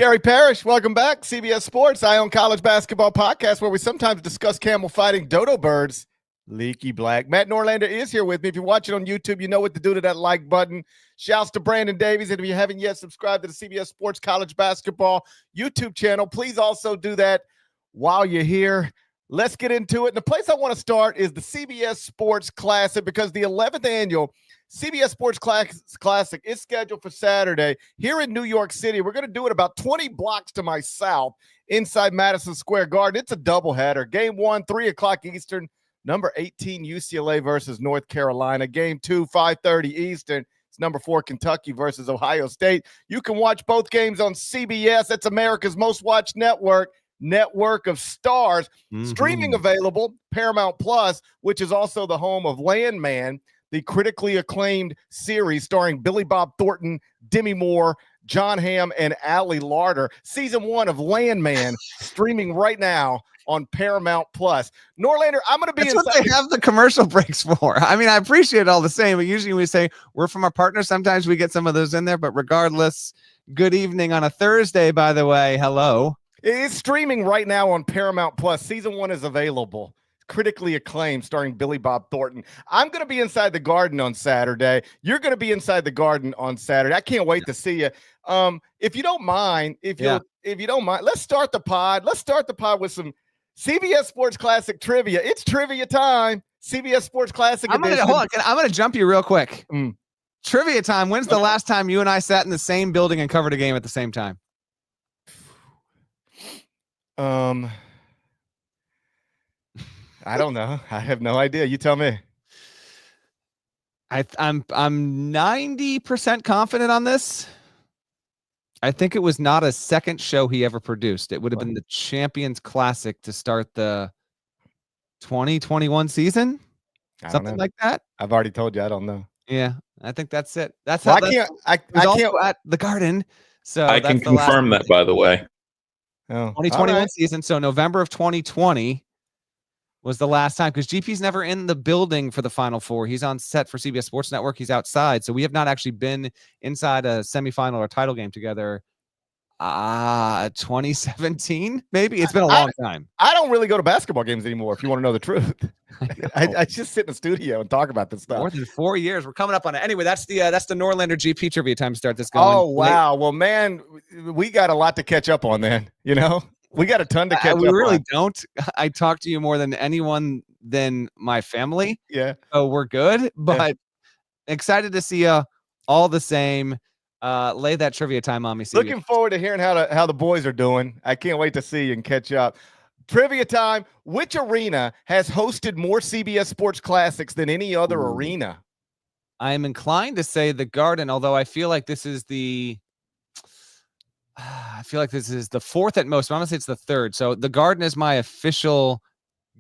Gary Parrish, welcome back. CBS Sports, Eye on College Basketball podcast, where we sometimes discuss camel fighting, dodo birds, leaky black. Matt Norlander is here with me. If you're watching on YouTube, you know what to do to that like button. Shouts to Brandon Davies. And if you haven't yet subscribed to the CBS Sports College Basketball YouTube channel, please also do that while you're here. Let's get into it. And the place I want to start is the CBS Sports Classic, because the 11th annual CBS Sports Classic is scheduled for Saturday here in New York City. We're going to do it about 20 blocks to my south inside Madison Square Garden. It's a doubleheader. Game 1, 3 o'clock Eastern, number 18 UCLA versus North Carolina. Game 2, 5:30 Eastern. It's number 4 Kentucky versus Ohio State. You can watch both games on CBS. That's America's most watched network of stars. Streaming available, Paramount Plus, which is also the home of Landman, the critically acclaimed series starring Billy Bob Thornton, Demi Moore, John Hamm, and Allie Larder. Season 1 of Landman streaming right now on Paramount Plus. Norlander, I'm going to be That's what they have the commercial breaks for. I mean, I appreciate it all the same, but usually we say we're from our partner. Sometimes we get some of those in there, but regardless, good evening on a Thursday, by the way. Hello. It is streaming right now on Paramount Plus. Season 1 is available. Critically acclaimed, starring Billy Bob Thornton. I'm going to be inside the Garden on Saturday. You're going to be inside the Garden on Saturday. I can't wait to see you. If you don't mind, if you don't mind, let's start the pod. Let's start the pod with some CBS Sports Classic trivia. It's trivia time. CBS Sports Classic edition. Hold on. I'm going to jump you real quick. Trivia time. When's the last time you and I sat in the same building and covered a game at the same time? I don't know. I have no idea. You tell me. I'm 90% confident on this. I think it was not a second show he ever produced. It would have been the Champions Classic to start the 2021 season. Something like that. I've already told you I don't know. Yeah, I think that's it. That's how I can't at the Garden. So I can confirm that, by the way. 2021 season. So November of 2020 was the last time, because GP's never in the building for the Final Four. He's on set for CBS Sports Network. He's outside. So we have not actually been inside a semifinal or title game together. 2017, maybe. It's been a long time. I don't really go to basketball games anymore, if you want to know the truth. I just sit in the studio and talk about this stuff. More than 4 years. We're coming up on it. Anyway, that's the Norlander GP trivia time to start this going. Oh, wow. Well, man, we got a lot to catch up on then, you know? We got a ton to catch up on. We really don't. I talk to you more than anyone than my family. Yeah. So we're good, but excited to see you all the same. Lay that trivia time on me. Looking forward to hearing how the boys are doing. I can't wait to see you and catch up. Trivia time. Which arena has hosted more CBS Sports Classics than any other arena? I am inclined to say the Garden, although I feel like this is the fourth at most. But I'm gonna say it's the third. So the Garden is my official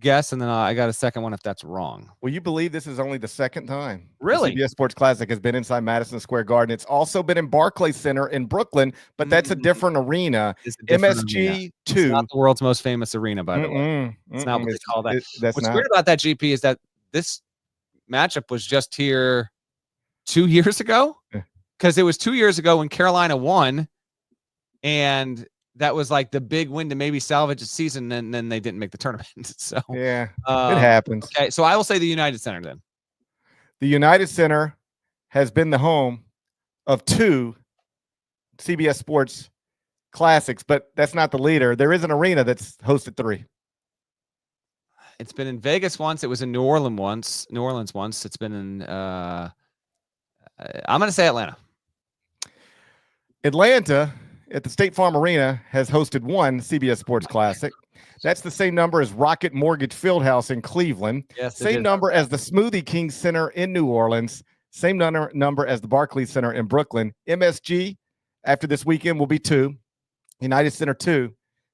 guess, and then I got a second one if that's wrong. Will you believe this is only the second time really the CBS Sports Classic has been inside Madison Square Garden? It's also been in Barclays Center in Brooklyn, but that's a different arena. MSG 2. It's not the world's most famous arena, by the way. It's not what they call that. What's weird about that, GP, is that this matchup was just here 2 years ago, because it was 2 years ago when Carolina won, and that was like the big win to maybe salvage the season, and then they didn't make the tournament. So yeah, it happens. Okay, so I will say the United Center then. The United Center has been the home of 2 CBS Sports Classics, but that's not the leader. There is an arena that's hosted 3. It's been in Vegas once. It was in New Orleans once. It's been in I'm going to say Atlanta. Atlanta at the State Farm Arena has hosted 1 CBS Sports Classic. That's the same number as Rocket Mortgage Fieldhouse in Cleveland. Yes, same number as the Smoothie King Center in New Orleans. Same number as the Barclays Center in Brooklyn. MSG after this weekend will be 2. United Center 2.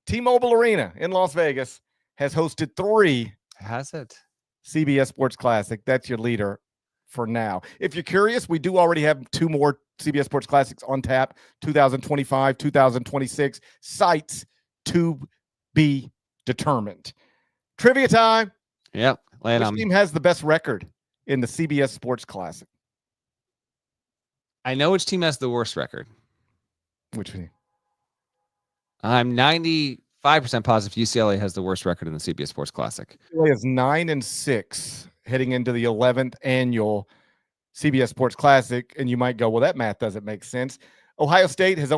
T-Mobile Arena in Las Vegas has hosted 3. Has it? CBS Sports Classic. That's your leader for now. If you're curious, we do already have 2 more CBS Sports Classics on tap, 2025, 2026, sites to be determined. Trivia time. Yep. Which team has the best record in the CBS Sports Classic? I know which team has the worst record. Which team? I'm 95% positive UCLA has the worst record in the CBS Sports Classic. UCLA is 9-6 heading into the 11th annual CBS Sports Classic, and you might go, well, that math doesn't make sense. Ohio State has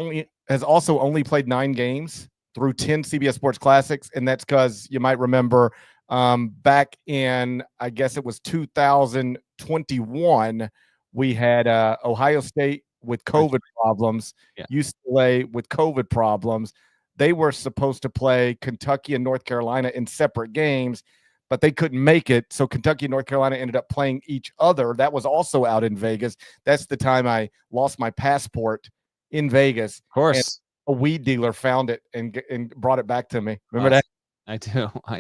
also only played 9 games through 10 CBS Sports Classics, and that's because you might remember back in, I guess it was 2021, we had Ohio State with COVID problems, UCLA with COVID problems. They were supposed to play Kentucky and North Carolina in separate games, but they couldn't make it. So Kentucky and North Carolina ended up playing each other. That was also out in Vegas. That's the time I lost my passport in Vegas. Of course. A weed dealer found it and brought it back to me. Remember that? I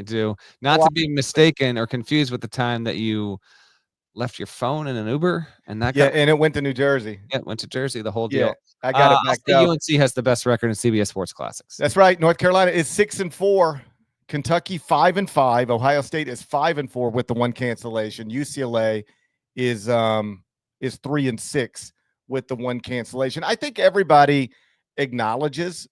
do. Not to be mistaken or confused with the time that you left your phone in an Uber and that. And it went to New Jersey. Yeah, it went to Jersey, the whole deal. I got it back up. UNC has the best record in CBS Sports Classics. That's right. North Carolina is 6-4. Kentucky 5-5. Ohio State is 5-4 with the one cancellation. UCLA is 3-6 with the one cancellation. I think everybody acknowledges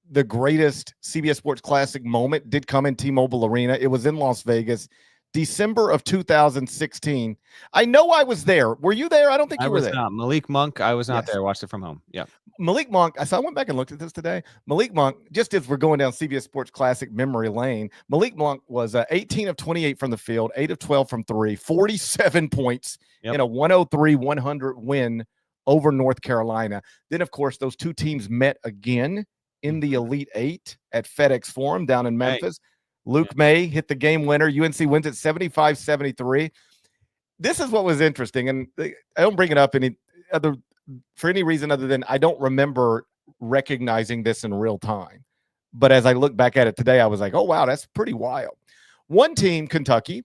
the greatest CBS Sports Classic moment did come in T-Mobile Arena. It was in Las Vegas, December of 2016. I know I was there. Were you there? I don't think you were there. Not. Malik Monk, I was not there. I watched it from home. Yeah. Malik Monk, so I went back and looked at this today. Malik Monk, just as we're going down CBS Sports Classic memory lane, Malik Monk was 18 of 28 from the field, 8 of 12 from 3, 47 points in a 103-100 win over North Carolina. Then, of course, those two teams met again in the Elite Eight at FedEx Forum down in Memphis. Luke May hit the game winner. UNC wins at 75-73. This is what was interesting, and I don't bring it up for any reason other than I don't remember recognizing this in real time. But as I look back at it today, I was like, oh, wow, that's pretty wild. One team, Kentucky,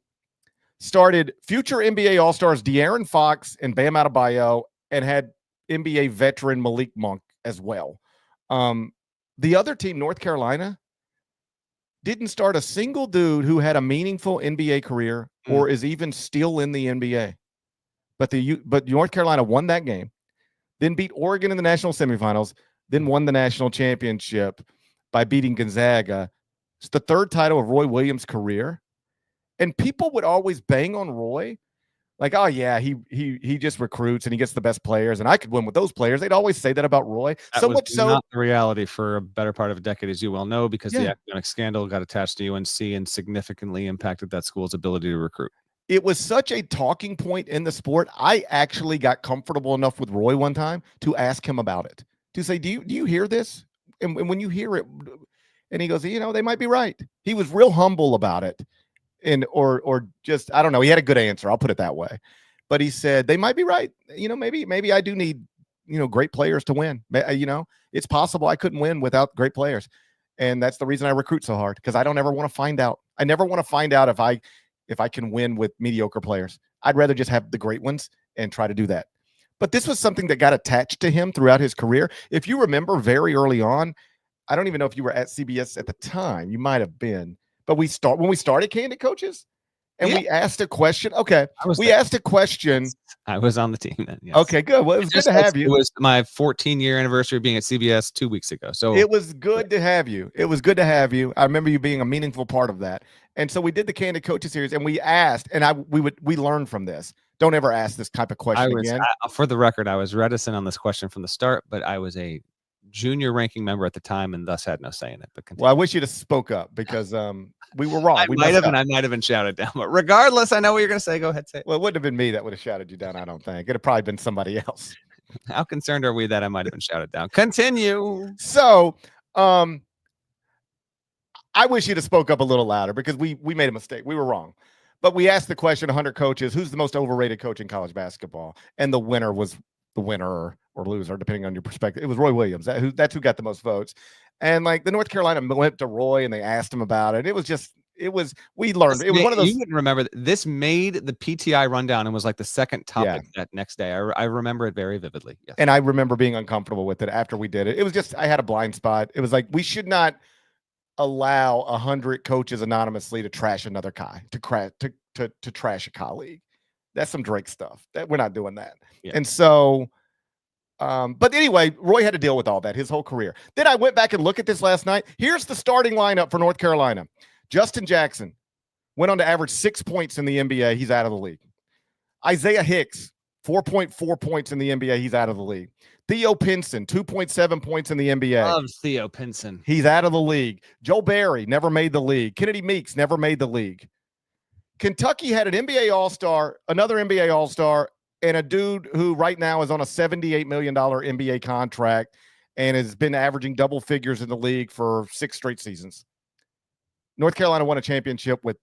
started future NBA All-Stars De'Aaron Fox and Bam Adebayo and had NBA veteran Malik Monk as well. The other team, North Carolina, didn't start a single dude who had a meaningful NBA career or is even still in the NBA. But North Carolina won that game, then beat Oregon in the national semifinals, then won the national championship by beating Gonzaga. It's the third title of Roy Williams' career. And people would always bang on Roy. Like, oh, yeah, he just recruits and he gets the best players, and I could win with those players. They'd always say that about Roy. That was not the reality for a better part of a decade, as you well know, because the academic scandal got attached to UNC and significantly impacted that school's ability to recruit. It was such a talking point in the sport. I actually got comfortable enough with Roy one time to ask him about it, to say, do you hear this? And when you hear it, and he goes, they might be right. He was real humble about it. Or just, I don't know. He had a good answer. I'll put it that way. But he said, they might be right. Maybe I do need, great players to win. It's possible I couldn't win without great players. And that's the reason I recruit so hard, because I don't ever want to find out. I never want to find out if I can win with mediocre players. I'd rather just have the great ones and try to do that. But this was something that got attached to him throughout his career. If you remember very early on, I don't even know if you were at CBS at the time. You might have been. But when we started Candid Coaches, and we asked a question. Okay, asked a question. I was on the team then. Yes. Okay, good. Well, it was good to have you. It was my 14-year anniversary of being at CBS 2 weeks ago. So it was good to have you. It was good to have you. I remember you being a meaningful part of that. And so we did the Candid Coaches series, and we asked, and we learned from this. Don't ever ask this type of question again. For the record, I was reticent on this question from the start, but I was a junior ranking member at the time and thus had no say in it. But I wish you'd have spoke up, because we were wrong. I might have been shouted down, but regardless, I know what you're going to say. Go ahead, say it. Well, it wouldn't have been me that would have shouted you down, I don't think. It'd have probably been somebody else. How concerned are we that I might have been shouted down? Continue. So, I wish you'd have spoke up a little louder, because we made a mistake. We were wrong. But we asked the question, 100 coaches, who's the most overrated coach in college basketball? And the winner was the winner or loser, depending on your perspective. It was Roy Williams. That's who got the most votes. And like the North Carolina went to Roy and they asked him about it. We learned. It was one of those. You wouldn't remember that. This made the PTI rundown and was like the second topic that next day. I remember it very vividly. Yes. And I remember being uncomfortable with it after we did it. It was just, I had a blind spot. It was like, we should not allow 100 coaches anonymously to trash another guy, to trash a colleague. That's some Drake stuff. That we're not doing that. Yeah. And so But anyway, Roy had to deal with all that his whole career. Then I went back and looked at this last night. Here's the starting lineup for North Carolina. Justin Jackson went on to average 6 points in the NBA. He's out of the league. Isaiah Hicks, 4.4 points in the NBA. He's out of the league. Theo Pinson, 2.7 points in the NBA. Loves Theo Pinson. He's out of the league. Joe Barry never made the league. Kennedy Meeks never made the league. Kentucky had an NBA All-Star, another NBA All-Star, and a dude who right now is on a $78 million NBA contract and has been averaging double figures in the league for 6 straight seasons. North Carolina won a championship with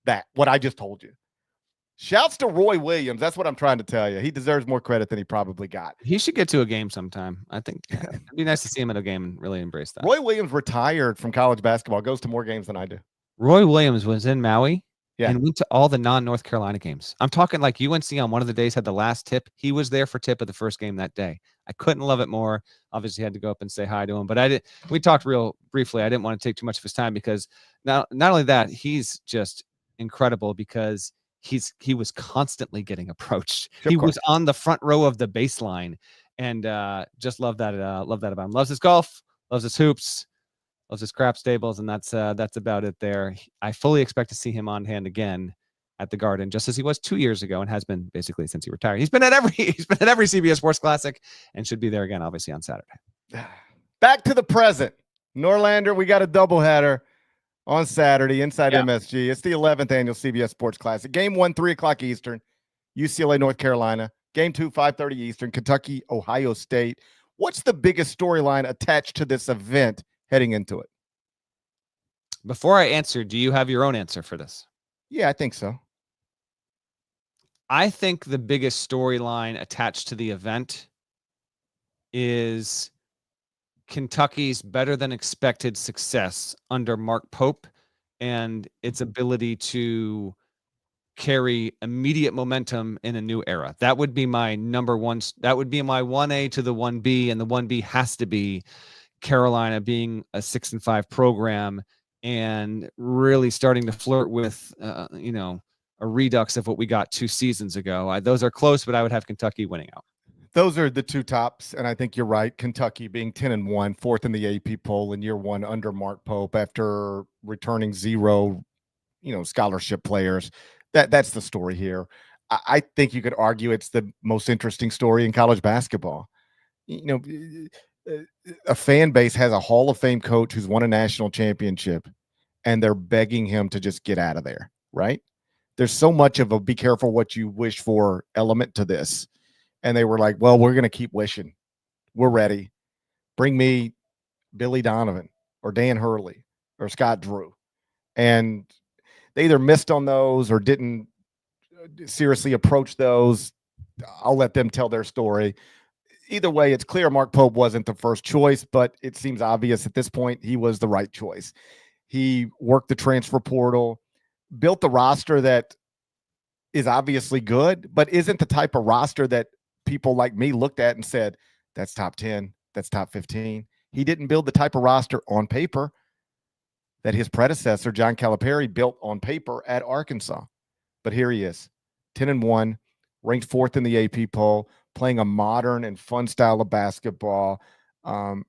that, what I just told you. Shouts to Roy Williams. That's what I'm trying to tell you. He deserves more credit than he probably got. He should get to a game sometime. I think it'd be nice to see him at a game and really embrace that. Roy Williams retired from college basketball, goes to more games than I do. Roy Williams was in Maui Yeah. and went to all the non-North Carolina games. I'm talking like UNC on one of the days had the last tip. He was there for tip of the first game that day. I couldn't love it more. Obviously had to go up and say hi to him, but we talked real briefly. I didn't want to take too much of his time because not only that, he's just incredible because he was constantly getting approached. He was on the front row of the baseline, and just love that about him. Loves his golf, loves his hoops, loves his crap stables, and that's about it there. I fully expect to see him on hand again at the Garden, just as he was 2 years ago and has been basically since he retired. He's been at every CBS Sports Classic and should be there again, obviously, on Saturday. Back to the present. Norlander, we got a doubleheader on Saturday inside MSG. It's the 11th annual CBS Sports Classic. Game 1, 3 o'clock Eastern, UCLA, North Carolina. Game 2, 5:30 Eastern, Kentucky, Ohio State. What's the biggest storyline attached to this event heading into it? Before I answer, do you have your own answer for this? Yeah, I think so. I think the biggest storyline attached to the event is Kentucky's better than expected success under Mark Pope and its ability to carry immediate momentum in a new era. That would be my number one. That would be my 1A to the 1B, and the 1B has to be Carolina being a 6-5 program and really starting to flirt with, a redux of what we got 2 seasons ago. Those are close, but I would have Kentucky winning out. Those are the two tops, and I think you're right. Kentucky being 10-1, 4th in the AP poll in year 1 under Mark Pope after returning 0, scholarship players. That's the story here. I think you could argue it's the most interesting story in college basketball. A fan base has a Hall of Fame coach who's won a national championship, and they're begging him to just get out of there, right? There's so much of a be careful what you wish for element to this. And they were like, well, we're going to keep wishing. We're ready. Bring me Billy Donovan or Dan Hurley or Scott Drew. And they either missed on those or didn't seriously approach those. I'll let them tell their story. Either way, it's clear Mark Pope wasn't the first choice, but it seems obvious at this point he was the right choice. He worked the transfer portal, built the roster that is obviously good, but isn't the type of roster that people like me looked at and said, that's top 10, that's top 15. He didn't build the type of roster on paper that his predecessor, John Calipari, built on paper at Arkansas. But here he is, 10-1, ranked 4th in the AP poll, playing a modern and fun style of basketball,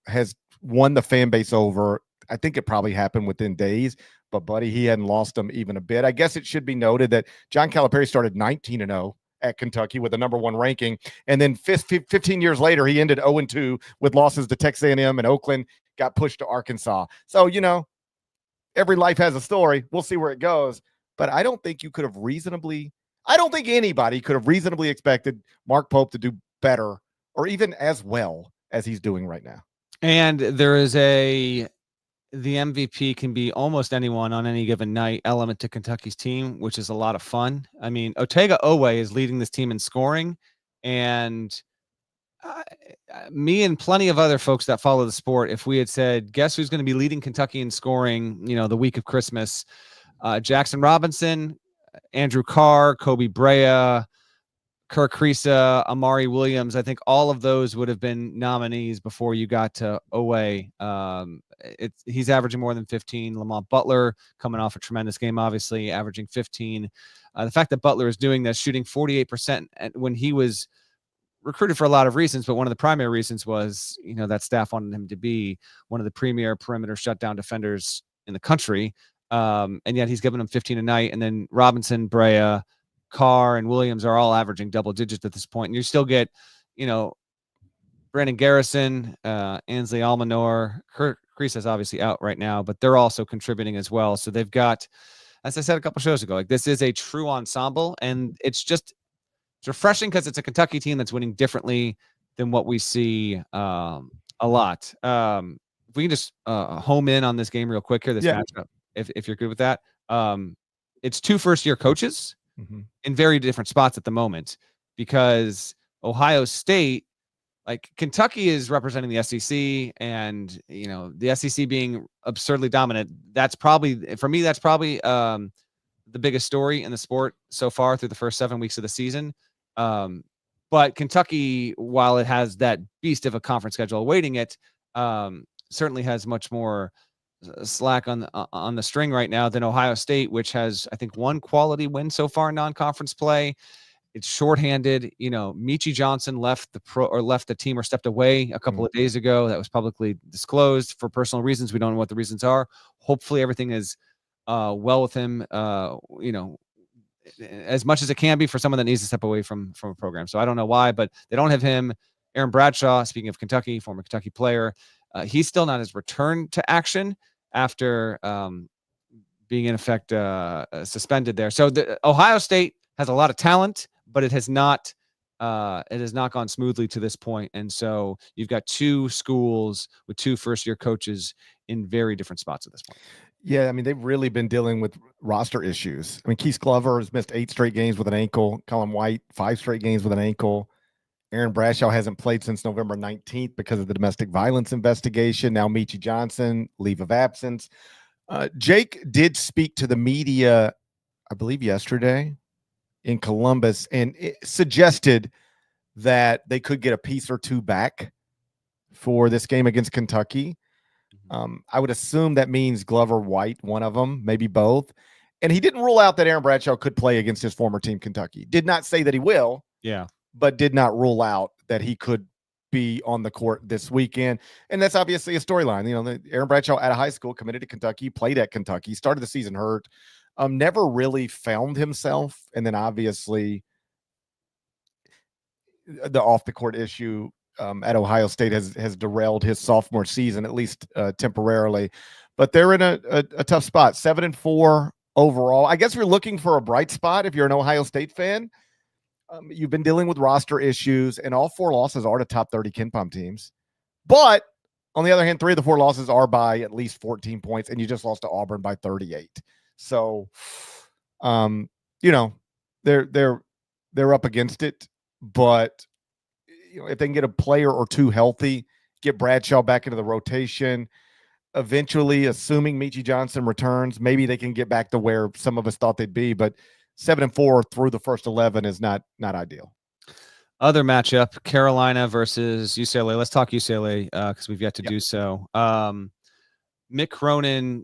has won the fan base over. I think it probably happened within days, but buddy, he hadn't lost them even a bit. I guess it should be noted that John Calipari started 19-0 at Kentucky with a number 1 ranking. And then 15 years later, he ended 0-2 with losses to Texas A&M and Oakland, got pushed to Arkansas. So, every life has a story. We'll see where it goes. But I don't think anybody could have reasonably expected Mark Pope to do better or even as well as he's doing right now. And there is the MVP can be almost anyone on any given night element to Kentucky's team, which is a lot of fun. I mean, Otega Owe is leading this team in scoring, and me and plenty of other folks that follow the sport, if we had said, guess who's going to be leading Kentucky in scoring, the week of Christmas, Jackson Robinson, Andrew Carr, Kobe Brea, Kirk Kriisa, Amari Williams, I think all of those would have been nominees before you got to Owe. He's averaging more than 15. Lamont Butler coming off a tremendous game, obviously averaging 15. The fact that Butler is doing this, shooting 48% when he was recruited for a lot of reasons, but one of the primary reasons was, that staff wanted him to be one of the premier perimeter shutdown defenders in the country. And yet he's given them 15 a night. And then Robinson, Brea, Carr, and Williams are all averaging double digits at this point. And you still get, Brandon Garrison, Ansley Almanor, Kurt Kreese is obviously out right now, but they're also contributing as well. So they've got, as I said a couple shows ago, like this is a true ensemble, and it's refreshing because it's a Kentucky team that's winning differently than what we see a lot. If we can just home in on this game real quick here, this matchup, if you're good with that. It's 2 first-year coaches in very different spots at the moment, because Ohio State, like Kentucky, is representing the SEC, and the SEC being absurdly dominant. That's probably the biggest story in the sport so far through the first 7 weeks of the season. But Kentucky, while it has that beast of a conference schedule awaiting it, certainly has much more slack on the string right now than Ohio State, which has, I think, 1 quality win so far in non-conference play. It's shorthanded. Michi Johnson left the team or stepped away a couple of days ago. That was publicly disclosed for personal reasons. We don't know what the reasons are. Hopefully everything is well with him, as much as it can be for someone that needs to step away from a program. So I don't know why, but they don't have him. Aaron Bradshaw, speaking of Kentucky, former Kentucky player, he's still not his return to action after being in effect suspended there. So Ohio State has a lot of talent, but it has not gone smoothly to this point. And so you've got 2 schools with 2 first-year coaches in very different spots at this point. Yeah, I mean, they've really been dealing with roster issues. I mean, Keith Glover has missed 8 straight games with an ankle. Colin White, 5 straight games with an ankle. Aaron Bradshaw hasn't played since November 19th because of the domestic violence investigation. Now Michi Johnson, leave of absence. Jake did speak to the media, I believe, yesterday in Columbus, and it suggested that they could get a piece or 2 back for this game against Kentucky. I would assume that means Glover, White, one of them, maybe both. And he didn't rule out that Aaron Bradshaw could play against his former team, Kentucky. Did not say that he will. Yeah. But did not rule out that he could be on the court this weekend. And that's obviously a storyline. Aaron Bradshaw out of high school, committed to Kentucky, played at Kentucky, started the season hurt, never really found himself. And then obviously the off-the-court issue at Ohio State has derailed his sophomore season, at least temporarily. But they're in a tough spot, 7-4 overall. I guess you're looking for a bright spot if you're an Ohio State fan. You've been dealing with roster issues, and all 4 losses are to top 30 KenPom teams. But on the other hand, 3 of the 4 losses are by at least 14 points, and you just lost to Auburn by 38. So, they're up against it. But if they can get a player or 2 healthy, get Bradshaw back into the rotation, eventually, assuming Michi Johnson returns, maybe they can get back to where some of us thought they'd be. But 7-4 through the first 11 is not ideal. Other matchup, Carolina versus UCLA. Let's talk UCLA because we've yet to do so. Mick Cronin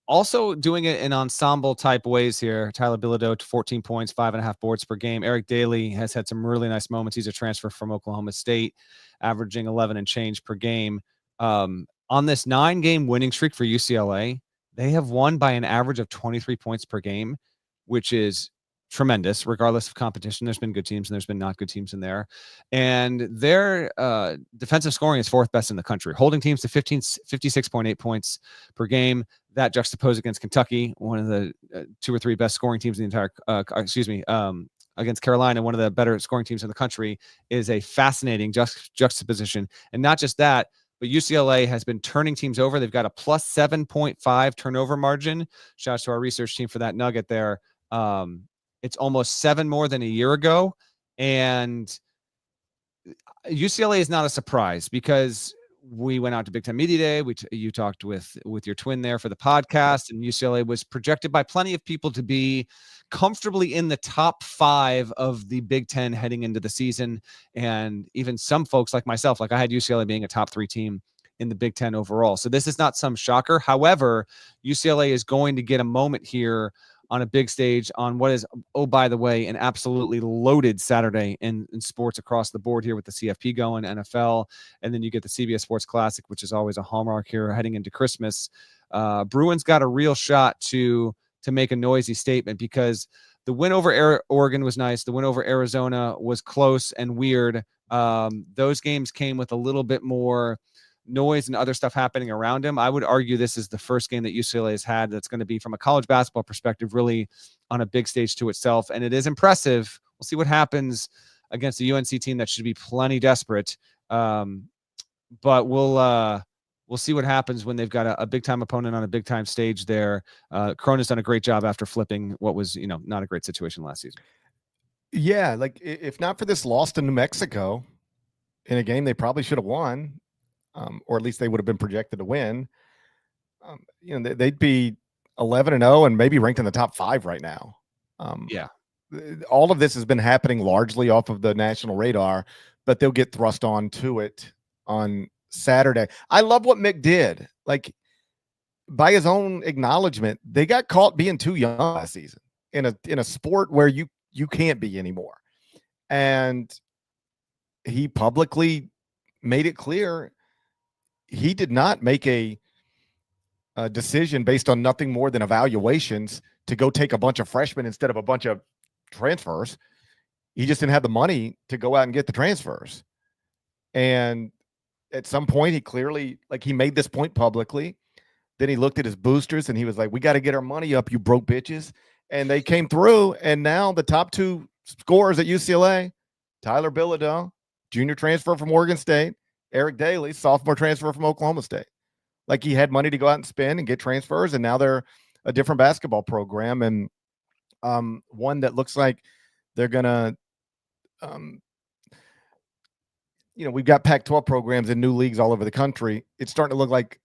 also doing it in ensemble type ways here. Tyler Bilodeau to 14 points, 5.5 boards per game. Eric Daly has had some really nice moments. He's a transfer from Oklahoma State, averaging 11 and change per game. On this 9-game winning streak for UCLA, they have won by an average of 23 points per game, which is tremendous, regardless of competition. There's been good teams and there's been not good teams in there. And their defensive scoring is 4th best in the country, holding teams to 56.8 points per game. That juxtaposed against Kentucky, one of the 2 or 3 best scoring teams in the entire, against Carolina, one of the better scoring teams in the country, is a fascinating juxtaposition. And not just that, but UCLA has been turning teams over. They've got a plus 7.5 turnover margin. Shout out to our research team for that nugget there. It's almost 7 more than a year ago. And UCLA is not a surprise because we went out to Big Ten Media Day. You talked with your twin there for the podcast, and UCLA was projected by plenty of people to be comfortably in the top 5 of the Big Ten heading into the season. And even some folks like myself, like I had UCLA being a top 3 team in the Big Ten overall. So this is not some shocker. However, UCLA is going to get a moment here on a big stage on what is, oh, by the way, an absolutely loaded Saturday in sports across the board here with the CFP going, NFL, and then you get the CBS Sports Classic, which is always a hallmark here heading into Christmas. Bruins got a real shot to make a noisy statement because the win over Oregon was nice. The win over Arizona was close and weird. Those games came with a little bit more noise and other stuff happening around him. I would argue this is the first game that UCLA has had that's going to be, from a college basketball perspective, really on a big stage to itself. And it is impressive. We'll see what happens against the UNC team that should be plenty desperate. But we'll see what happens when they've got a big-time opponent on a big-time stage there. Cronin's done a great job after flipping what was, not a great situation last season. Yeah, like if not for this loss to New Mexico in a game they probably should have won, or at least they would have been projected to win, they'd be 11-0 and maybe ranked in the top 5 right now. Yeah. All of this has been happening largely off of the national radar, but they'll get thrust on to it on Saturday. I love what Mick did. Like, by his own acknowledgement, they got caught being too young last season in a sport where you can't be anymore. And he publicly made it clear he did not make a decision based on nothing more than evaluations to go take a bunch of freshmen instead of a bunch of transfers. He just didn't have the money to go out and get the transfers. And at some point, he clearly, he made this point publicly. Then he looked at his boosters and he was like, we got to get our money up, you broke bitches. And they came through. And now the top 2 scorers at UCLA, Tyler Bilodeau, junior transfer from Oregon State, Eric Daly, sophomore transfer from Oklahoma State. Like, he had money to go out and spend and get transfers, and now they're a different basketball program, and one that looks like they're going to we've got Pac-12 programs in new leagues all over the country. It's starting to look like,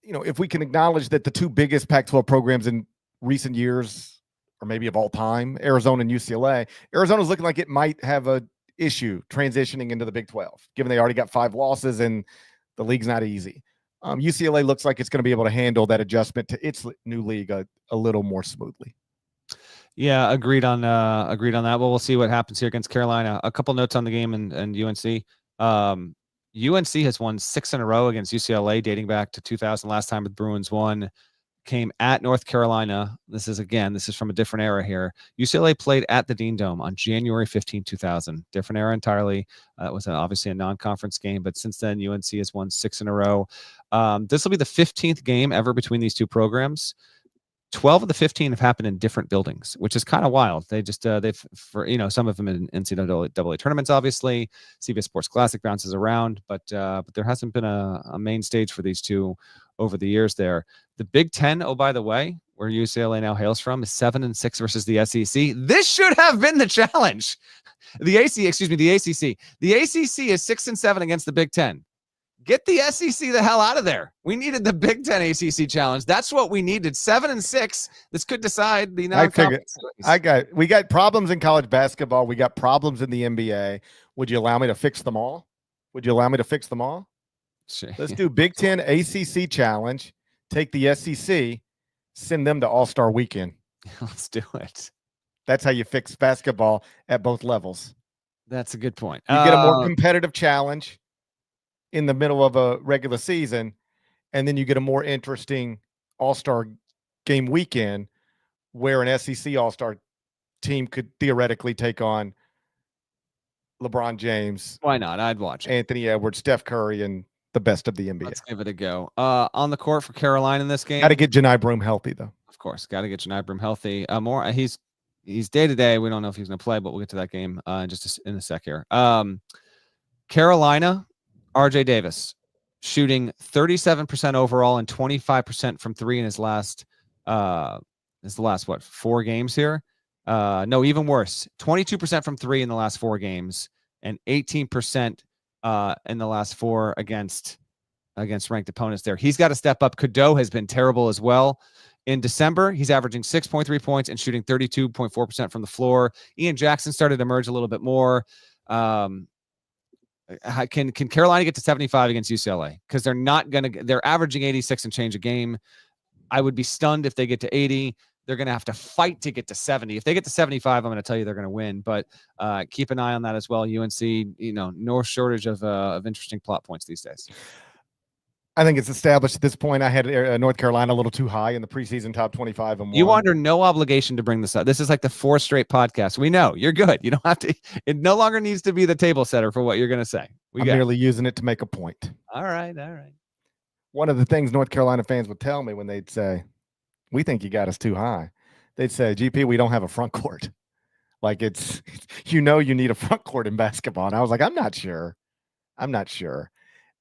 if we can acknowledge that the 2 biggest Pac-12 programs in recent years, or maybe of all time, Arizona and UCLA, Arizona's looking like it might have a issue transitioning into the Big 12, given they already got 5 losses and the league's not easy. UCLA looks like it's going to be able to handle that adjustment to its new league a little more smoothly. Yeah, agreed on that. Well, we'll see what happens here against Carolina. A couple notes on the game and UNC. UNC has won 6 in a row against UCLA, dating back to 2000. Last time the Bruins won came at North Carolina. This is from a different era here. UCLA played at the Dean Dome on January 15, 2000. Different era entirely. It was obviously a non-conference game, but since then UNC has won 6 in a row. This will be the 15th game ever between these 2 programs. 12 of the 15 have happened in different buildings, which is kind of wild. They just they've, for some of them in NCAA tournaments, obviously. CBS Sports Classic bounces around, but there hasn't been a main stage for these 2 over the years there. The Big Ten, oh, by the way, where UCLA now hails from, is 7-6 versus the SEC. This should have been the challenge. The ACC. The ACC is 6-7 against the Big Ten. Get the SEC the hell out of there. We needed the Big Ten ACC challenge. That's what we needed. 7-6. This could decide the non-conference. We got problems in college basketball. We got problems in the NBA. Would you allow me to fix them all? Sure. Let's do Big Ten ACC challenge. Take the SEC, send them to All-Star Weekend. Let's do it. That's how you fix basketball at both levels. That's a good point. You get a more competitive challenge in the middle of a regular season, and then you get a more interesting All-Star game weekend where an SEC All-Star team could theoretically take on LeBron James. Why not? I'd watch it. Anthony Edwards, Steph Curry, and the best of the NBA. Let's give it a go. On the court for Carolina in this game. Got to get Janai Broome healthy, though. Of course, got to get Janai Broome healthy. He's day-to-day. We don't know if he's going to play, but we'll get to that game just in a sec here. Carolina, RJ Davis, shooting 37% overall and 25% from 3 in his last 4 games here. No, even worse. 22% from 3 in the last 4 games and 18% in the last 4 against ranked opponents there. He's got to step up. Cadeau has been terrible as well. In December, he's averaging 6.3 points and shooting 32.4% from the floor. Ian Jackson started to emerge a little bit more. Can Carolina get to 75 against UCLA? Because they're averaging 86 and change a game. I would be stunned if they get to 80. they're going to have to fight to get to 70. If they get to 75, I'm going to tell you they're going to win. But keep an eye on that as well. UNC, no shortage of interesting plot points these days. I think it's established at this point. I had North Carolina a little too high in the preseason top 25. And you under no obligation to bring this up. This is like the 4th straight podcast. We know you're good. You don't have to. It no longer needs to be the table setter for what you're going to say. I'm merely using it to make a point. All right. One of the things North Carolina fans would tell me when they'd say, "We think you got us too high," they'd say, "GP, we don't have a front court." Like you need a front court in basketball. And I was like, I'm not sure.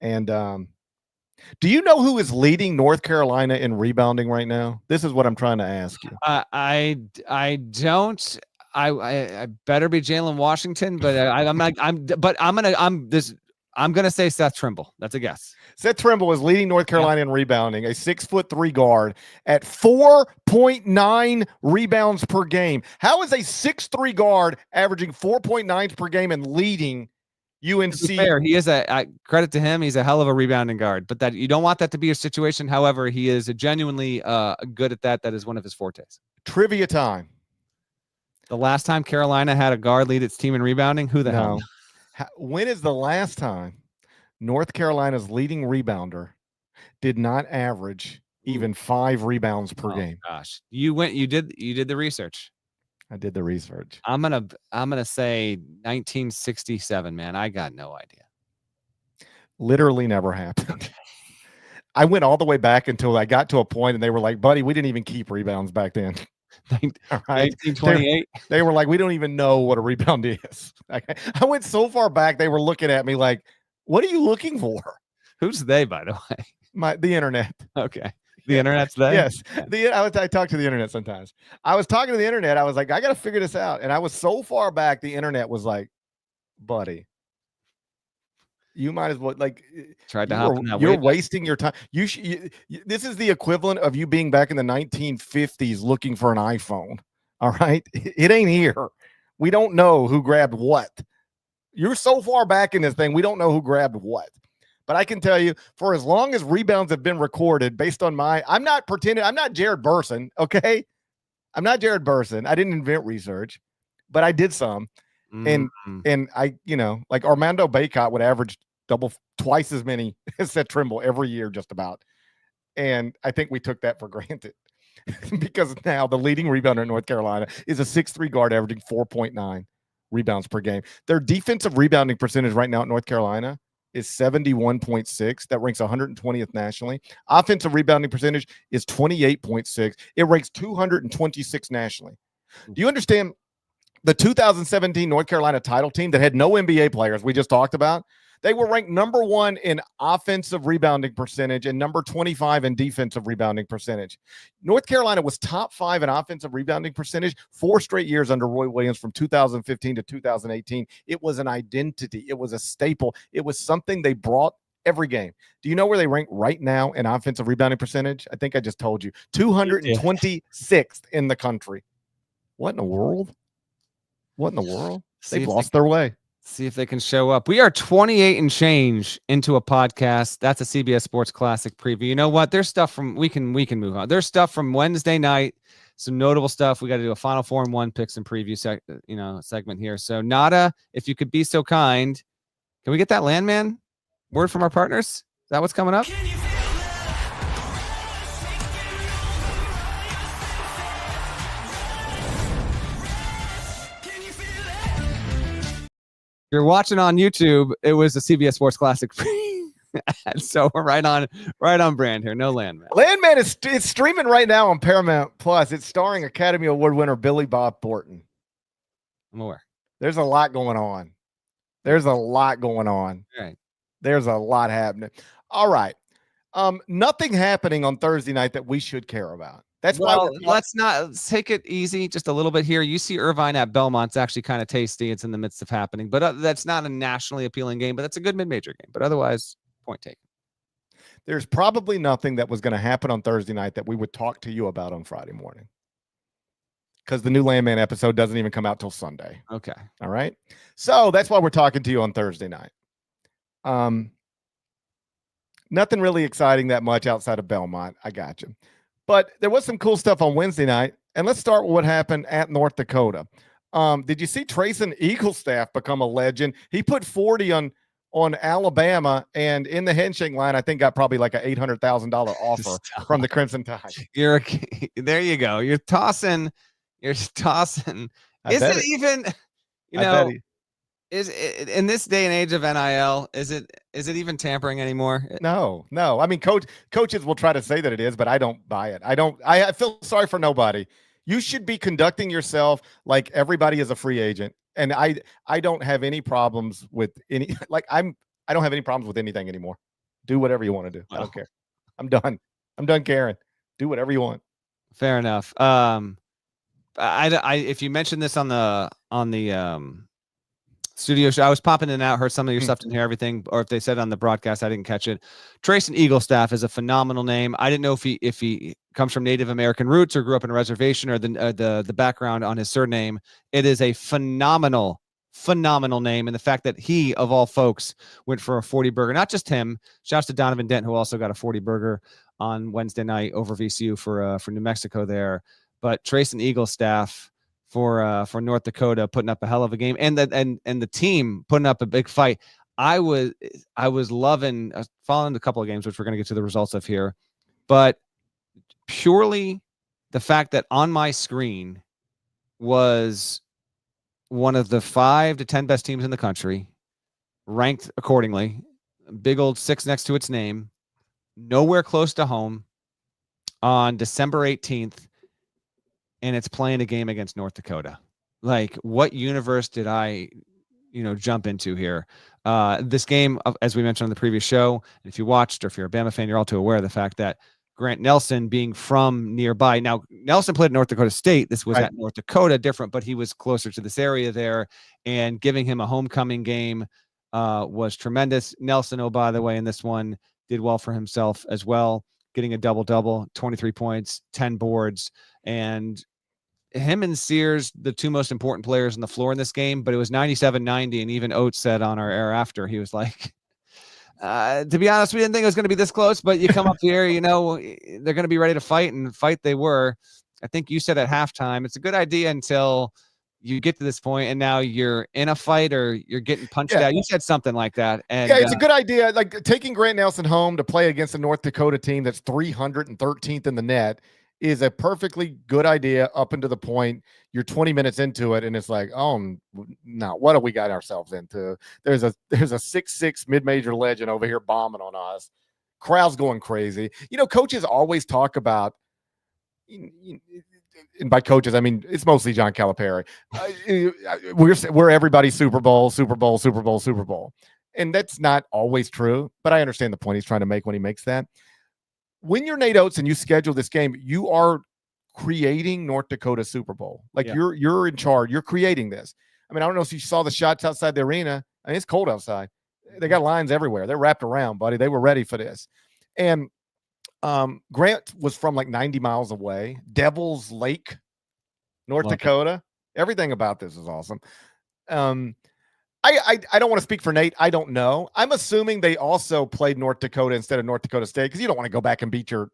And do you know who is leading North Carolina in rebounding right now? This is what I'm trying to ask you. I don't. I better be Jalen Washington, but I'm gonna say Seth Trimble. That's a guess. Seth Trimble is leading North Carolina in rebounding, a 6'3" guard at 4.9 rebounds per game. How is a 6'3" guard averaging 4.9 per game and leading UNC? To be fair, he is credit to him. He's a hell of a rebounding guard, but that you don't want that to be a situation. However, he is genuinely good at that. That is one of his fortes. Trivia time. The last time Carolina had a guard lead its team in rebounding, who the hell? When is the last time North Carolina's leading rebounder did not average even 5 rebounds per game? Gosh, you did the research. I did the research. I'm gonna say 1967, man. I got no idea. Literally never happened. I went all the way back until I got to a point and they were like, buddy, we didn't even keep rebounds back then. All right. 1928. They were like, we don't even know what a rebound is. I went so far back, they were looking at me like, what are you looking for? Who's they, by the way? The internet. Okay. The internet's they? Yes. I talk to the internet sometimes. I was talking to the internet. I was like, I got to figure this out. And I was so far back, the internet was like, buddy, you might as well tried to hop in that. You're wasting your time. This is the equivalent of you being back in the 1950s looking for an iPhone. All right. It ain't here. We don't know who grabbed what. You're so far back in this thing. We don't know who grabbed what. But I can tell you, for as long as rebounds have been recorded based on I'm not pretending. I'm not Jared Burson. Okay. I'm not Jared Burson. I didn't invent research, but I did some. And I, like Armando Bacot would average twice as many as Seth Trimble every year, just about. And I think we took that for granted because now the leading rebounder in North Carolina is a 6'3" guard averaging 4.9 rebounds per game. Their defensive rebounding percentage right now at North Carolina is 71.6. That ranks 120th nationally. Offensive rebounding percentage is 28.6. It ranks 226 nationally. Do you understand? The 2017 North Carolina title team that had no NBA players, we just talked about, they were ranked number 1 in offensive rebounding percentage and number 25 in defensive rebounding percentage. North Carolina was top 5 in offensive rebounding percentage 4 straight years under Roy Williams from 2015 to 2018. It was an identity. It was a staple. It was something they brought every game. Do you know where they rank right now in offensive rebounding percentage? I think I just told you. 226th in the country. What in the world? They've lost their way. See if they can show up. We are 28 and change into a podcast. That's a CBS Sports Classic preview. You know what? There's stuff from we can move on. There's stuff from Wednesday night. Some notable stuff. We got to do a Final Four and 1 picks and preview segment here. So Nada, if you could be so kind, can we get that landman word from our partners? Is that what's coming up? You're watching on YouTube, it was a CBS Sports Classic. So we're right on brand here. No Landman. Landman is streaming right now on Paramount Plus. It's starring Academy Award winner Billy Bob Thornton. I'm aware. There's a lot going on. Right. There's a lot happening. All right. Nothing happening on Thursday night that we should care about. Let's take it easy just a little bit here. UC Irvine at Belmont's actually kind of tasty. It's in the midst of happening, but that's not a nationally appealing game, but that's a good mid-major game. But otherwise, point taken. There's probably nothing that was going to happen on Thursday night that we would talk to you about on Friday morning because the new Landman episode doesn't even come out till Sunday. Okay. All right. So that's why we're talking to you on Thursday night. Nothing really exciting that much outside of Belmont. I got you. But there was some cool stuff on Wednesday night. And let's start with what happened at North Dakota. Did you see Treyson Eaglestaff become a legend? He put 40 on Alabama, and in the handshake line, I think got probably like an $800,000 offer from the Crimson Tide. There you go. You're tossing. Is it even, is it, in this day and age of NIL, is it even tampering anymore? No. I mean, coaches will try to say that it is, but I don't buy it. I feel sorry for nobody. You should be conducting yourself like everybody is a free agent. And I don't have any problems with any, like I don't have any problems with anything anymore. Do whatever you want to do. I don't care. I'm done caring. Do whatever you want. Fair enough. If you mentioned this on the studio show, I was popping in and out, heard some of your stuff, didn't hear everything, or if they said on the broadcast, I didn't catch it. Treyson Eaglestaff is a phenomenal name. I didn't know if he comes from Native American roots or grew up in a reservation, or the background on his surname. It is a phenomenal name, and the fact that he, of all folks, went for a 40 burger. Not just him. Shouts to Donovan Dent, who also got a 40 burger on Wednesday night over VCU for New Mexico there. But Treyson Eaglestaff for North Dakota putting up a hell of a game, and the team putting up a big fight. I was loving following a couple of games, which we're going to get to the results of here, but purely the fact that on my screen was one of the 5 to 10 best teams in the country, ranked accordingly, big old 6 next to its name, nowhere close to home, on December 18th. And it's playing a game against North Dakota. Like, what universe did I, jump into here? This game, as we mentioned on the previous show, if you watched or if you're a Bama fan, you're all too aware of the fact that Grant Nelson being from nearby. Now, Nelson played at North Dakota State. This was at North Dakota, different, but he was closer to this area there. And giving him a homecoming game was tremendous. Nelson, oh, by the way, in this one, did well for himself as well, getting a double-double, 23 points, 10 boards, and him and Sears, the 2 most important players on the floor in this game, but it was 97-90, and even Oates said on our air after, he was like, to be honest, we didn't think it was going to be this close, but you come up here, they're going to be ready to fight, and fight they were. I think you said at halftime, it's a good idea until you get to this point, and now you're in a fight or you're getting punched out. You said something like that. And it's a good idea. Like, taking Grant Nelson home to play against a North Dakota team that's 313th in the net is a perfectly good idea up until the point you're 20 minutes into it, and it's like, oh no, what have we got ourselves into? There's a 6'6" mid-major legend over here bombing on us. Crowd's going crazy. Coaches always talk about, and by coaches, I mean it's mostly John Calipari. We're everybody's Super Bowl, and that's not always true. But I understand the point he's trying to make when he makes that. When you're Nate Oates and you schedule this game, you are creating North Dakota Super Bowl. Like, you're in charge. You're creating this. I mean, I don't know if you saw the shots outside the arena. I mean, it's cold outside. They got lines everywhere. They're wrapped around, buddy. They were ready for this. And Grant was from like 90 miles away. Devil's Lake, North Dakota. Everything about this is awesome. I don't want to speak for Nate. I don't know. I'm assuming they also played North Dakota instead of North Dakota State, because you don't want to go back and beat your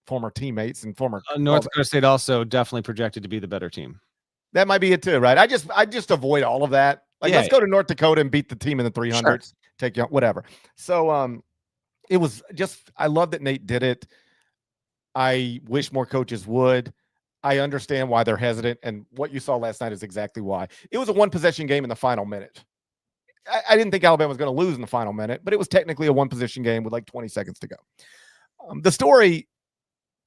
former teammates and former North Dakota State also definitely projected to be the better team. That might be it too, right? I just avoid all of that. Like, let's go to North Dakota and beat the team in the 300s. Sure. Take you whatever. So it was just, I love that Nate did it. I wish more coaches would. I understand why they're hesitant, and what you saw last night is exactly why. It was a 1-possession game in the final minute. I didn't think Alabama was going to lose in the final minute, but it was technically a 1-possession game with like 20 seconds to go. The story,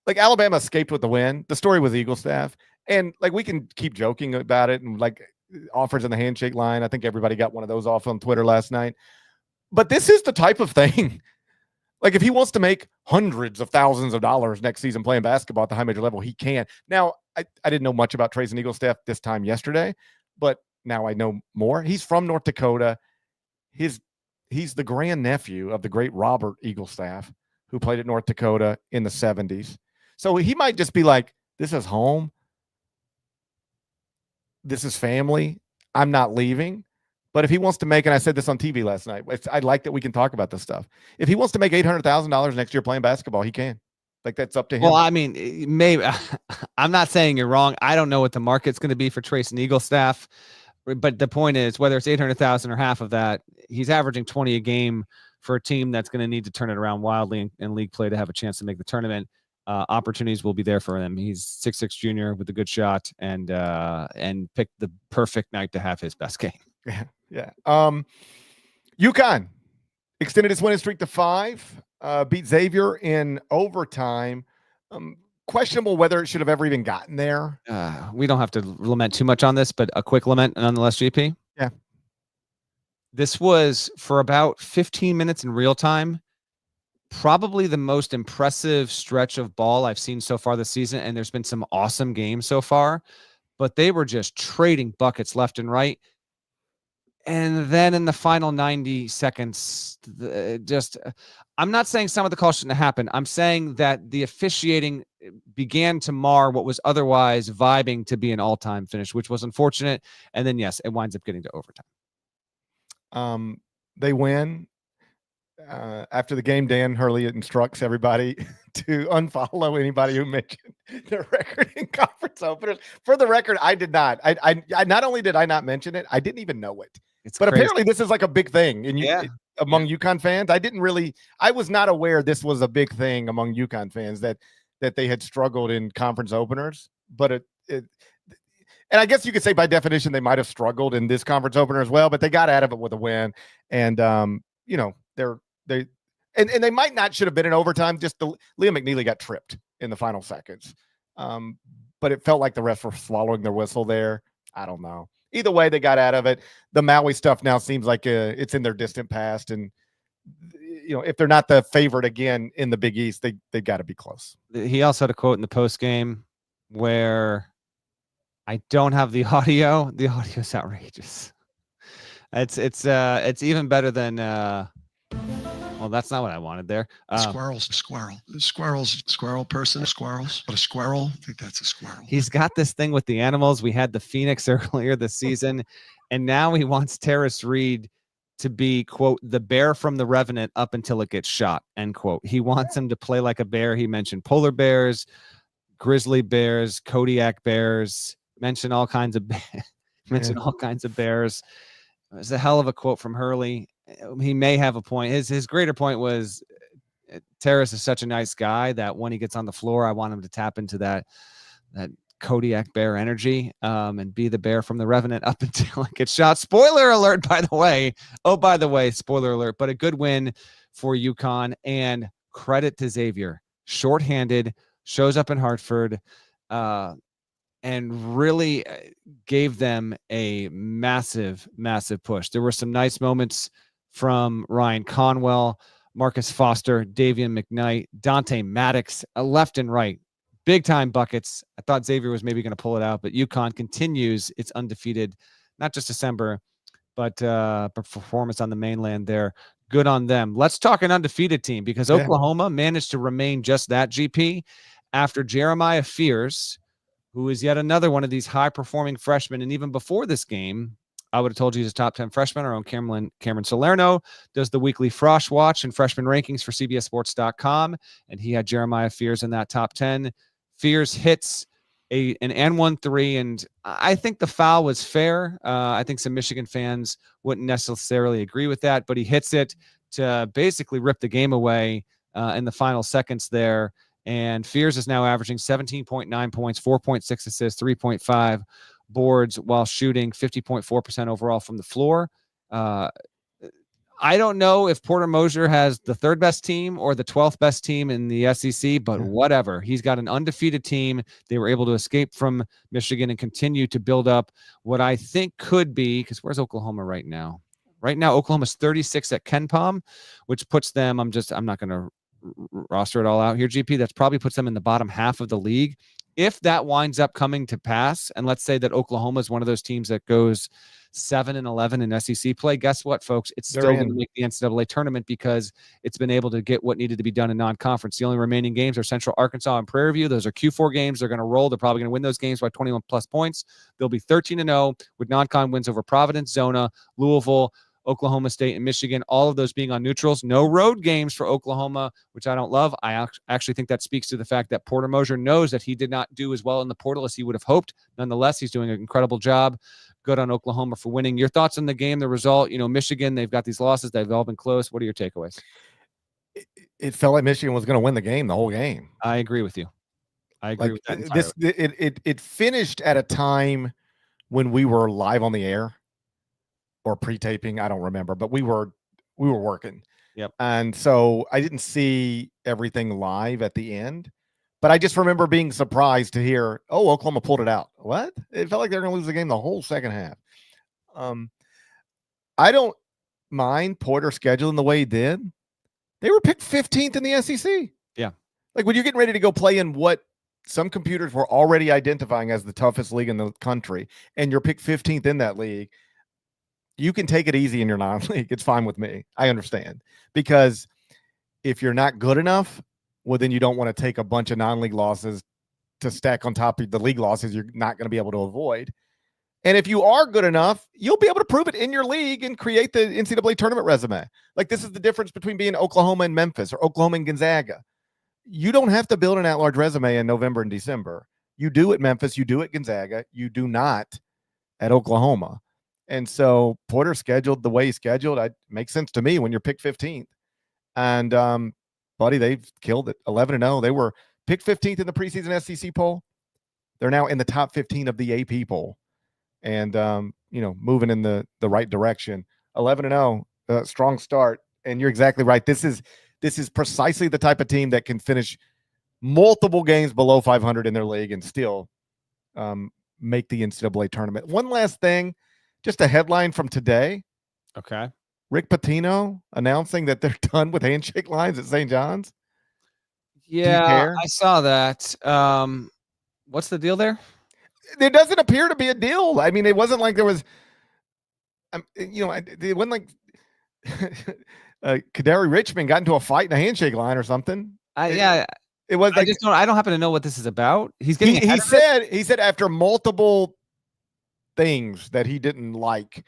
like, Alabama escaped with the win. The story was Eaglestaff. And like, we can keep joking about it and like offers in the handshake line. I think everybody got one of those off on Twitter last night. But this is the type of thing. Like, if he wants to make hundreds of thousands of dollars next season playing basketball at the high major level, he can. Now, I didn't know much about Treyson Eaglestaff this time yesterday, but now I know more. He's from North Dakota. He's the grandnephew of the great Robert Eaglestaff, who played at North Dakota in the 70s. So he might just be like, this is home. This is family. I'm not leaving. But if he wants to make, and I said this on TV last night, I like that we can talk about this stuff. If he wants to make $800,000 next year playing basketball, he can. Like that's up to him. Well, I mean, maybe I'm not saying you're wrong. I don't know what the market's going to be for Treyson Eaglestaff, but the point is, whether it's 800,000 or half of that, he's averaging 20 a game for a team that's going to need to turn it around wildly in league play to have a chance to make the tournament. Opportunities will be there for him. He's 6'6" junior with a good shot and picked the perfect night to have his best game. Yeah. UConn extended its winning streak to 5. Beat Xavier in overtime. Questionable whether it should have ever even gotten there. We don't have to lament too much on this, but a quick lament nonetheless, GP. Yeah. This was, for about 15 minutes in real time, probably the most impressive stretch of ball I've seen so far this season, and there's been some awesome games so far, but they were just trading buckets left and right. And then in the final 90 seconds, I'm not saying some of the calls shouldn't have happened. I'm saying that the officiating began to mar what was otherwise vibing to be an all-time finish, which was unfortunate. And then, yes, it winds up getting to overtime. They win. After the game, Dan Hurley instructs everybody to unfollow anybody who mentioned their record in conference openers. For the record, I did not. I not only did I not mention it, I didn't even know it. But crazy. Apparently this is like a big thing among UConn fans. I was not aware this was a big thing among UConn fans that they had struggled in conference openers. But and I guess you could say by definition they might have struggled in this conference opener as well, but they got out of it with a win. And they might not should have been in overtime. Just Liam McNeely got tripped in the final seconds. But it felt like the refs were swallowing their whistle there. I don't know. Either way, they got out of it. The Maui stuff now seems like it's in their distant past. And, if they're not the favorite again in the Big East, they got to be close. He also had a quote in the post game where I don't have the audio. The audio is outrageous. It's even better than well, that's not what I wanted there. Squirrel person, squirrels, but a squirrel, I think that's a squirrel. He's got this thing with the animals. We had the Phoenix earlier this season, and now he wants Terrace Reed to be, quote, the bear from the Revenant up until it gets shot, end quote. He wants him to play like a bear. He mentioned polar bears, grizzly bears, Kodiak bears, mentioned all kinds of bears. It was a hell of a quote from Hurley. He may have a point. His greater point was Terrace is such a nice guy that when he gets on the floor, I want him to tap into that Kodiak bear energy and be the bear from the Revenant up until it gets shot. Spoiler alert, by the way. Oh, by the way, spoiler alert. But a good win for UConn, and credit to Xavier. Shorthanded, shows up in Hartford, and really gave them a massive, massive push. There were some nice moments from Ryan Conwell, Marcus Foster, Davian McKnight, Dante Maddox, left and right. Big-time buckets. I thought Xavier was maybe going to pull it out, but UConn continues its undefeated, not just December, but performance on the mainland there. Good on them. Let's talk an undefeated team, because Oklahoma managed to remain just that, GP, after Jeremiah Fears, who is yet another one of these high-performing freshmen. And even before this game, I would have told you he's a top 10 freshman. Our own Cameron Salerno does the weekly Frosh Watch and freshman rankings for CBSSports.com, and he had Jeremiah Fears in that top 10. Fears hits an and 3, and I think the foul was fair. I think some Michigan fans wouldn't necessarily agree with that, but he hits it to basically rip the game away in the final seconds there. And Fears is now averaging 17.9 points, 4.6 assists, 3.5 boards, while shooting 50.4% overall from the floor. I don't know if Porter Moser has the 3rd best team or the 12th best team in the SEC, but whatever. He's got an undefeated team. They were able to escape from Michigan and continue to build up what I think could be, because where's Oklahoma right now? Right now, Oklahoma's 36 at KenPom, which puts them, I'm not going to roster it all out here, GP. That's probably puts them in the bottom half of the league. If that winds up coming to pass, and let's say that Oklahoma is one of those teams that goes 7-11 in SEC play, guess what, folks? It's still going to make the NCAA tournament, because it's been able to get what needed to be done in non-conference. The only remaining games are Central Arkansas and Prairie View. Those are Q4 games. They're going to roll. They're probably going to win those games by 21 plus points. They'll be 13-0 with non-con wins over Providence, Zona, Louisville, Oklahoma State and Michigan, all of those being on neutrals. No road games for Oklahoma, which I don't love. I actually think that speaks to the fact that Porter Moser knows that he did not do as well in the portal as he would have hoped. Nonetheless, he's doing an incredible job. Good on Oklahoma for winning. Your thoughts on the game, the result? Michigan, they've got these losses. They've all been close. What are your takeaways? It felt like Michigan was going to win the game, the whole game. I agree with you. I agree with that entirely. It finished at a time when we were live on the air or pre-taping. I don't remember, but we were working. Yep. And so I didn't see everything live at the end, but I just remember being surprised to hear, oh, Oklahoma pulled it out. What? It felt like they were going to lose the game the whole second half. I don't mind Porter scheduling the way he did. They were picked 15th in the SEC. Yeah. Like when you're getting ready to go play in what some computers were already identifying as the toughest league in the country, and you're picked 15th in that league, you can take it easy in your non-league. It's fine with me. I understand. Because if you're not good enough, well, then you don't want to take a bunch of non-league losses to stack on top of the league losses you're not going to be able to avoid. And if you are good enough, you'll be able to prove it in your league and create the NCAA tournament resume. Like this is the difference between being Oklahoma and Memphis or Oklahoma and Gonzaga. You don't have to build an at-large resume in November and December. You do at Memphis, you do at Gonzaga, you do not at Oklahoma. And so Porter scheduled the way he scheduled. It makes sense to me when you're picked 15th. And buddy, they've killed it. 11-0. They were picked 15th in the preseason SEC poll. They're now in the top 15 of the AP poll. And moving in the right direction. 11-0, strong start. And you're exactly right. This is precisely the type of team that can finish multiple games below 500 in their league and still make the NCAA tournament. One last thing, just a headline from today. Okay. Rick Pitino announcing that they're done with handshake lines at St. John's. Yeah, I saw that. What's the deal there? There doesn't appear to be a deal. I mean, it wasn't like there was, it wasn't like Kadari Richmond got into a fight in a handshake line or something. It was. Like, I don't happen to know what this is about. He's getting. He said after multiple things that he didn't like,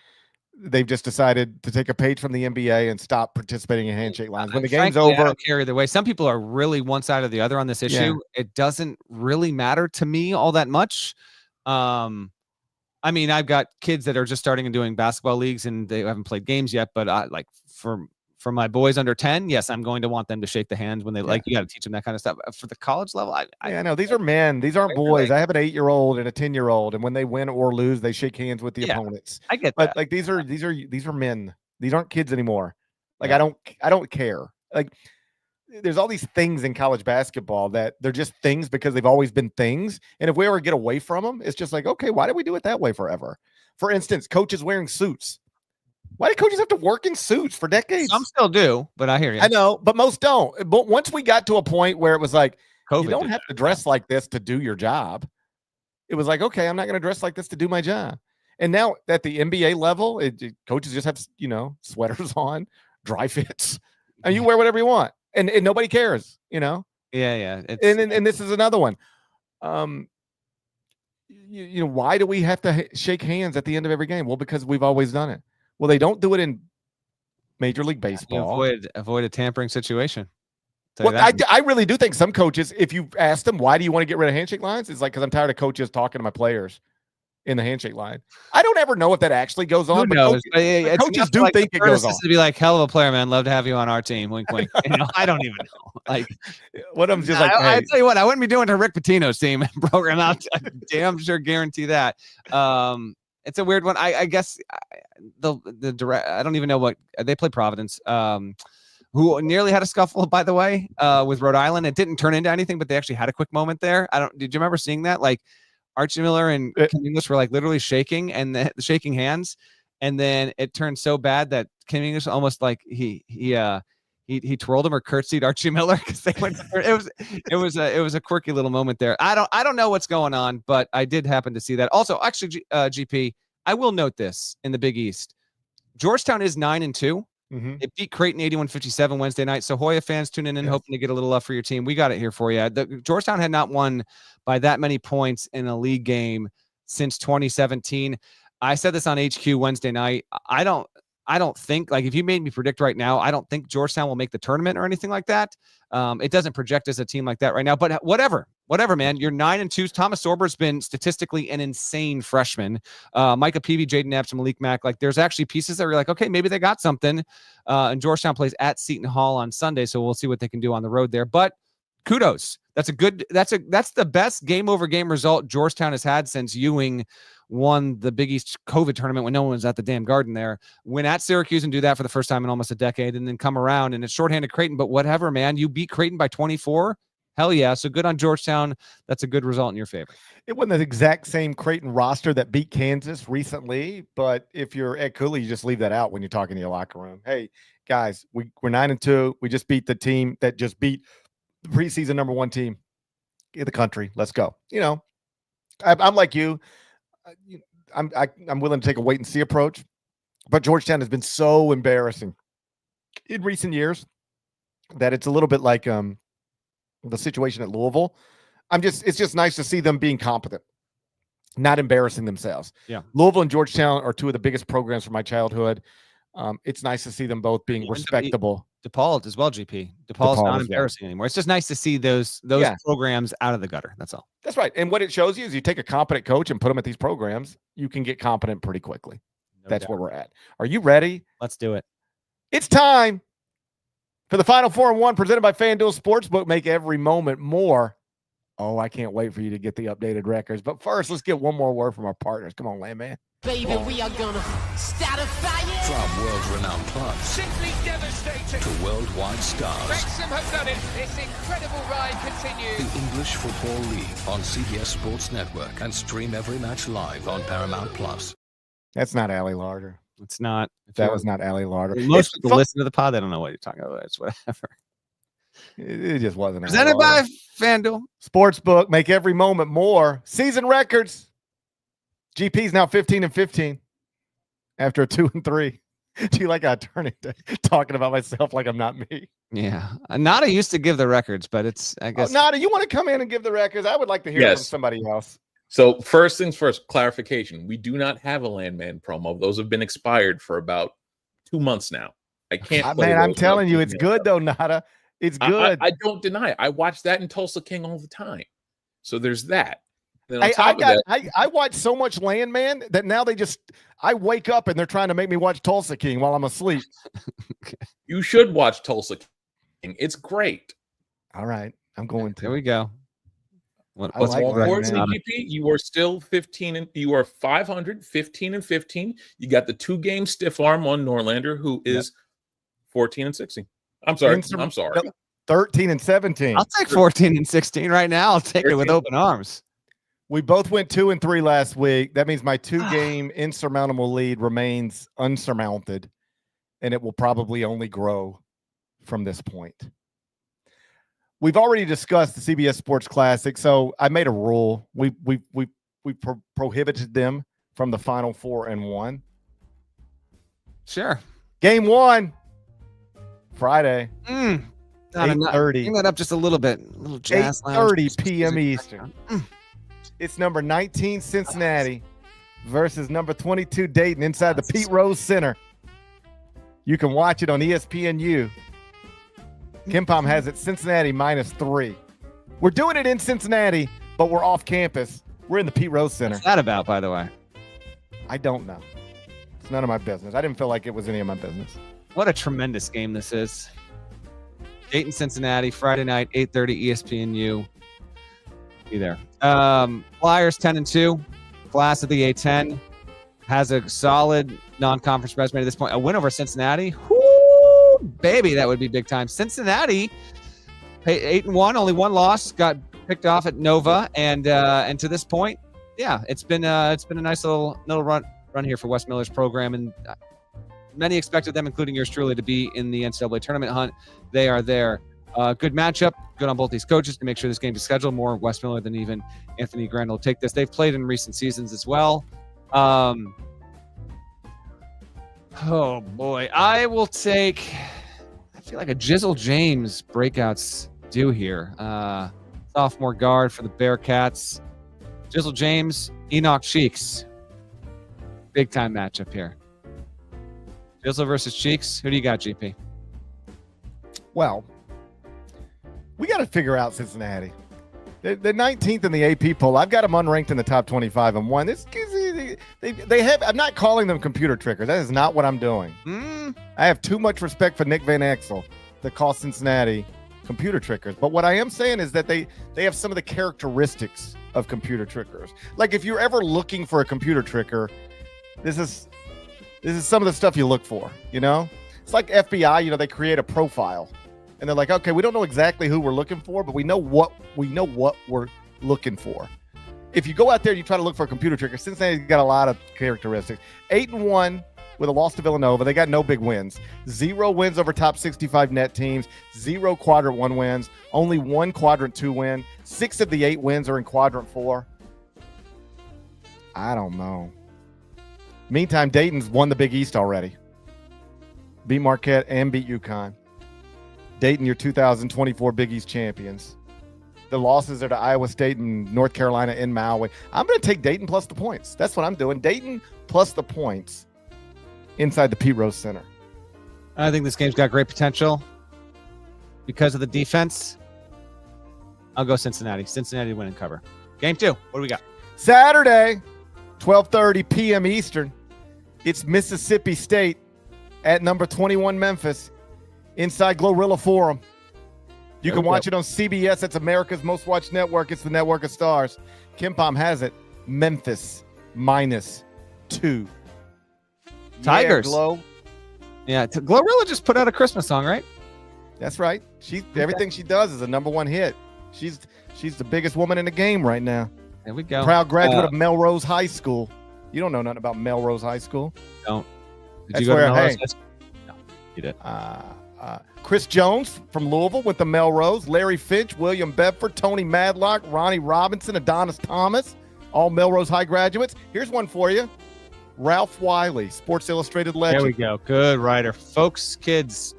they've just decided to take a page from the NBA and stop participating in handshake lines. When the game's over, I don't care either way. Some people are really one side or the other on this issue. Yeah. It doesn't really matter to me all that much. I mean, I've got kids that are just starting and doing basketball leagues and they haven't played games yet, but for my boys under 10, yes, I'm going to want them to shake the hands when they you got to teach them that kind of stuff. For the college level, I know these are men. These aren't boys. I have an 8-year-old and a 10-year-old, and when they win or lose, they shake hands with the opponents. I get that. But like these are men. These aren't kids anymore. Like I don't care. Like there's all these things in college basketball that they're just things because they've always been things. And if we ever get away from them, it's just like, okay, why did we do it that way forever? For instance, coaches wearing suits. Why do coaches have to work in suits for decades? Some still do, but I hear you. I know, but most don't. But once we got to a point where it was like, you don't have to dress like this to do your job. It was like, okay, I'm not going to dress like this to do my job. And now at the NBA level, coaches just have, sweaters on, dry fits, and you wear whatever you want. And nobody cares, Yeah. And this is another one. Why do we have to shake hands at the end of every game? Well, because we've always done it. Well, they don't do it in Major League Baseball. Avoid a tampering situation. Well, I really do think some coaches, if you ask them, why do you want to get rid of handshake lines? It's like, because I'm tired of coaches talking to my players in the handshake line. I don't ever know if that actually goes on. Who knows? Coaches do think it goes on. To be like, hell of a player, man. Love to have you on our team. Wink, wink. I don't even know. Like, what I'm just like, I tell you what, I wouldn't be doing to Rick Pitino's team and program out. Damn sure guarantee that. It's a weird one. I guess the direct. I don't even know what they play Providence. Who nearly had a scuffle, by the way, with Rhode Island. It didn't turn into anything, but they actually had a quick moment there. Did you remember seeing that? Like Archie Miller and Kim English were like literally shaking and shaking hands, and then it turned so bad that Kim English almost like he twirled him or curtsied Archie Miller because they went. It was a quirky little moment there. I don't know what's going on, but I did happen to see that. Also, actually, GP, I will note this in the Big East. Georgetown is 9-2. Mm-hmm. It beat Creighton 81-57 Wednesday night. So Hoya fans tuning in, hoping to get a little love for your team. We got it here for you. Georgetown had not won by that many points in a league game since 2017. I said this on HQ Wednesday night. I don't think, like, if you made me predict right now, I don't think Georgetown will make the tournament or anything like that. It doesn't project as a team like that right now, but whatever, man. You're 9-2. Thomas Sorber's been statistically an insane freshman. Micah Peavy, Jaden Epps, and Malik Mack. Like, there's actually pieces that are like, okay, maybe they got something. And Georgetown plays at Seton Hall on Sunday, so we'll see what they can do on the road there. But kudos. That's the best game over game result Georgetown has had since Ewing won the Big East COVID tournament when no one was at the damn Garden there. Win at Syracuse and do that for the first time in almost a decade, and then come around and it's shorthanded Creighton, but whatever, man. You beat Creighton by 24. Hell yeah. So good on Georgetown. That's a good result in your favor. It wasn't the exact same Creighton roster that beat Kansas recently, but if you're Ed Cooley, you just leave that out when you're talking to your locker room. Hey, guys, we're 9-2. We just beat the team that just beat the preseason number 1 team in the country. Let's go. You know, I'm like you. I'm willing to take a wait and see approach, but Georgetown has been so embarrassing in recent years that it's a little bit like the situation at Louisville. It's just nice to see them being competent, not embarrassing themselves. Yeah. Louisville and Georgetown are two of the biggest programs from my childhood. It's nice to see them both being respectable. DePaul as well, GP. DePaul's not embarrassing anymore. It's just nice to see those programs out of the gutter. That's all. That's right. And what it shows you is you take a competent coach and put them at these programs, you can get competent pretty quickly. That's where we're at. Are you ready? Let's do it. It's time for the Final 4 and 1 presented by Fanduel Sportsbook. Make every moment more. Oh, I can't wait for you to get the updated records. But first, let's get one more word from our partners. Come on, Landman. Baby, we are gonna start a fire. From world-renowned clubs Simply devastating to worldwide stars. Wrexham have done it. This incredible ride continues. The English Football League on CBS Sports Network, and stream every match live on Paramount Plus. That's not Allie Larder. It's not. That was not Allie Larder. Most people listen to the pod. They don't know what you're talking about. It's whatever. It just wasn't. Presented by FanDuel Sportsbook. Make every moment more. Season records. GP's now 15-15 after a 2-3. Do you like how I turn it talking about myself like I'm not me? Yeah. Nada used to give the records, but it's, I guess. Nada, you want to come in and give the records? I would like to hear from somebody else. So first things first, clarification. We do not have a Landman promo. Those have been expired for about 2 months now. I can't. Man, I'm telling you, it's good though, Nada. It's good. I don't deny it. I watch that in Tulsa King all the time. So there's that. I watch so much Landman that now I wake up and they're trying to make me watch Tulsa King while I'm asleep. You should watch Tulsa King. It's great. All right. I'm going to. There we go. What's more importantly, GP, you are still 15 and you are 500, 15-15. You got the 2-game stiff arm on Norlander, who is 14-16. I'm sorry. 13-17. I'll take 14-16 right now. I'll take it with open arms. We both went 2-3 last week. That means my 2-game insurmountable lead remains unsurmounted, and it will probably only grow from this point. We've already discussed the CBS Sports Classic, so I made a rule. We prohibited them from the Final 4 and 1. Sure. Game 1, Friday. 8:30. Bring that up just a little bit. A little jazz 8:30 p.m. Eastern. It's number 19 Cincinnati versus number 22 Dayton inside the Pete Rose Center. You can watch it on ESPNU. KenPom has it Cincinnati -3. We're doing it in Cincinnati, but we're off campus. We're in the Pete Rose Center. What's that about, by the way? I don't know. It's none of my business. I didn't feel like it was any of my business. What a tremendous game this is. Dayton, Cincinnati, Friday night, 8:30 ESPNU. Be there. Flyers 10-2. Class of the A10 has a solid non-conference resume at this point. A win over Cincinnati. Whoo, baby, that would be big time. Cincinnati, 8-1, only one loss. Got picked off at Nova, and to this point, it's been a nice little run here for Wes Miller's program, and many expected them, including yours truly, to be in the NCAA tournament hunt. They are there. Good matchup. Good on both these coaches to make sure this game is scheduled. More Wes Miller than even Anthony Grant will take this. They've played in recent seasons as well. Oh, boy. I will take, I feel like a Jizzle James breakout's due here. Sophomore guard for the Bearcats. Jizzle James, Enoch Cheeks. Big time matchup here. Bizzle versus Cheeks. Who do you got, GP? Well, we got to figure out Cincinnati. They're 19th in the AP poll. I've got them unranked in the top 25 and one. They have. I'm not calling them computer trickers. That is not what I'm doing. I have too much respect for Nick Van Exel to call Cincinnati computer trickers. But what I am saying is that they have some of the characteristics of computer trickers. Like if you're ever looking for a computer tricker, this is some of the stuff you look for. You know, it's like FBI. You know, they create a profile. And they're like, okay, we don't know exactly who we're looking for, but we know what we're looking for. If you go out there and you try to look for a computer tricker, Cincinnati's got a lot of characteristics. 8-1 with a loss to Villanova. They got no big wins. 0 wins over top 65 net teams. 0 quadrant 1 wins. Only 1 quadrant 2 win. 6 of the 8 wins are in quadrant 4. I don't know. Meantime, Dayton's won the Big East already. Beat Marquette and beat UConn. Dayton, your 2024 Big East champions. The losses are to Iowa State and North Carolina in Maui. I'm going to take Dayton plus the points. That's what I'm doing. Dayton plus the points inside the Pete Rose Center. I think this game's got great potential because of the defense. I'll go Cincinnati. Cincinnati to win and cover. Game 2. What do we got? Saturday, 12:30 p.m. Eastern. It's Mississippi State at number 21 Memphis. Inside Glorilla Forum. You can watch it on CBS. That's America's most watched network. It's the network of stars. KenPom has it. Memphis -2. Tigers. Yeah, Glow. Yeah, Glorilla just put out a Christmas song, right? That's right. Everything she does is a #1 hit. She's the biggest woman in the game right now. There we go. Proud graduate of Melrose High School. You don't know nothing about Melrose High School. Don't. Did That's you go to Melrose? Hey, No, you did. Chris Jones from Louisville with the Melrose, Larry Finch, William Bedford, Tony Madlock, Ronnie Robinson, Adonis Thomas, all Melrose High graduates. Here's one for you. Ralph Wiley, Sports Illustrated legend. There we go. Good writer. Folks, kids,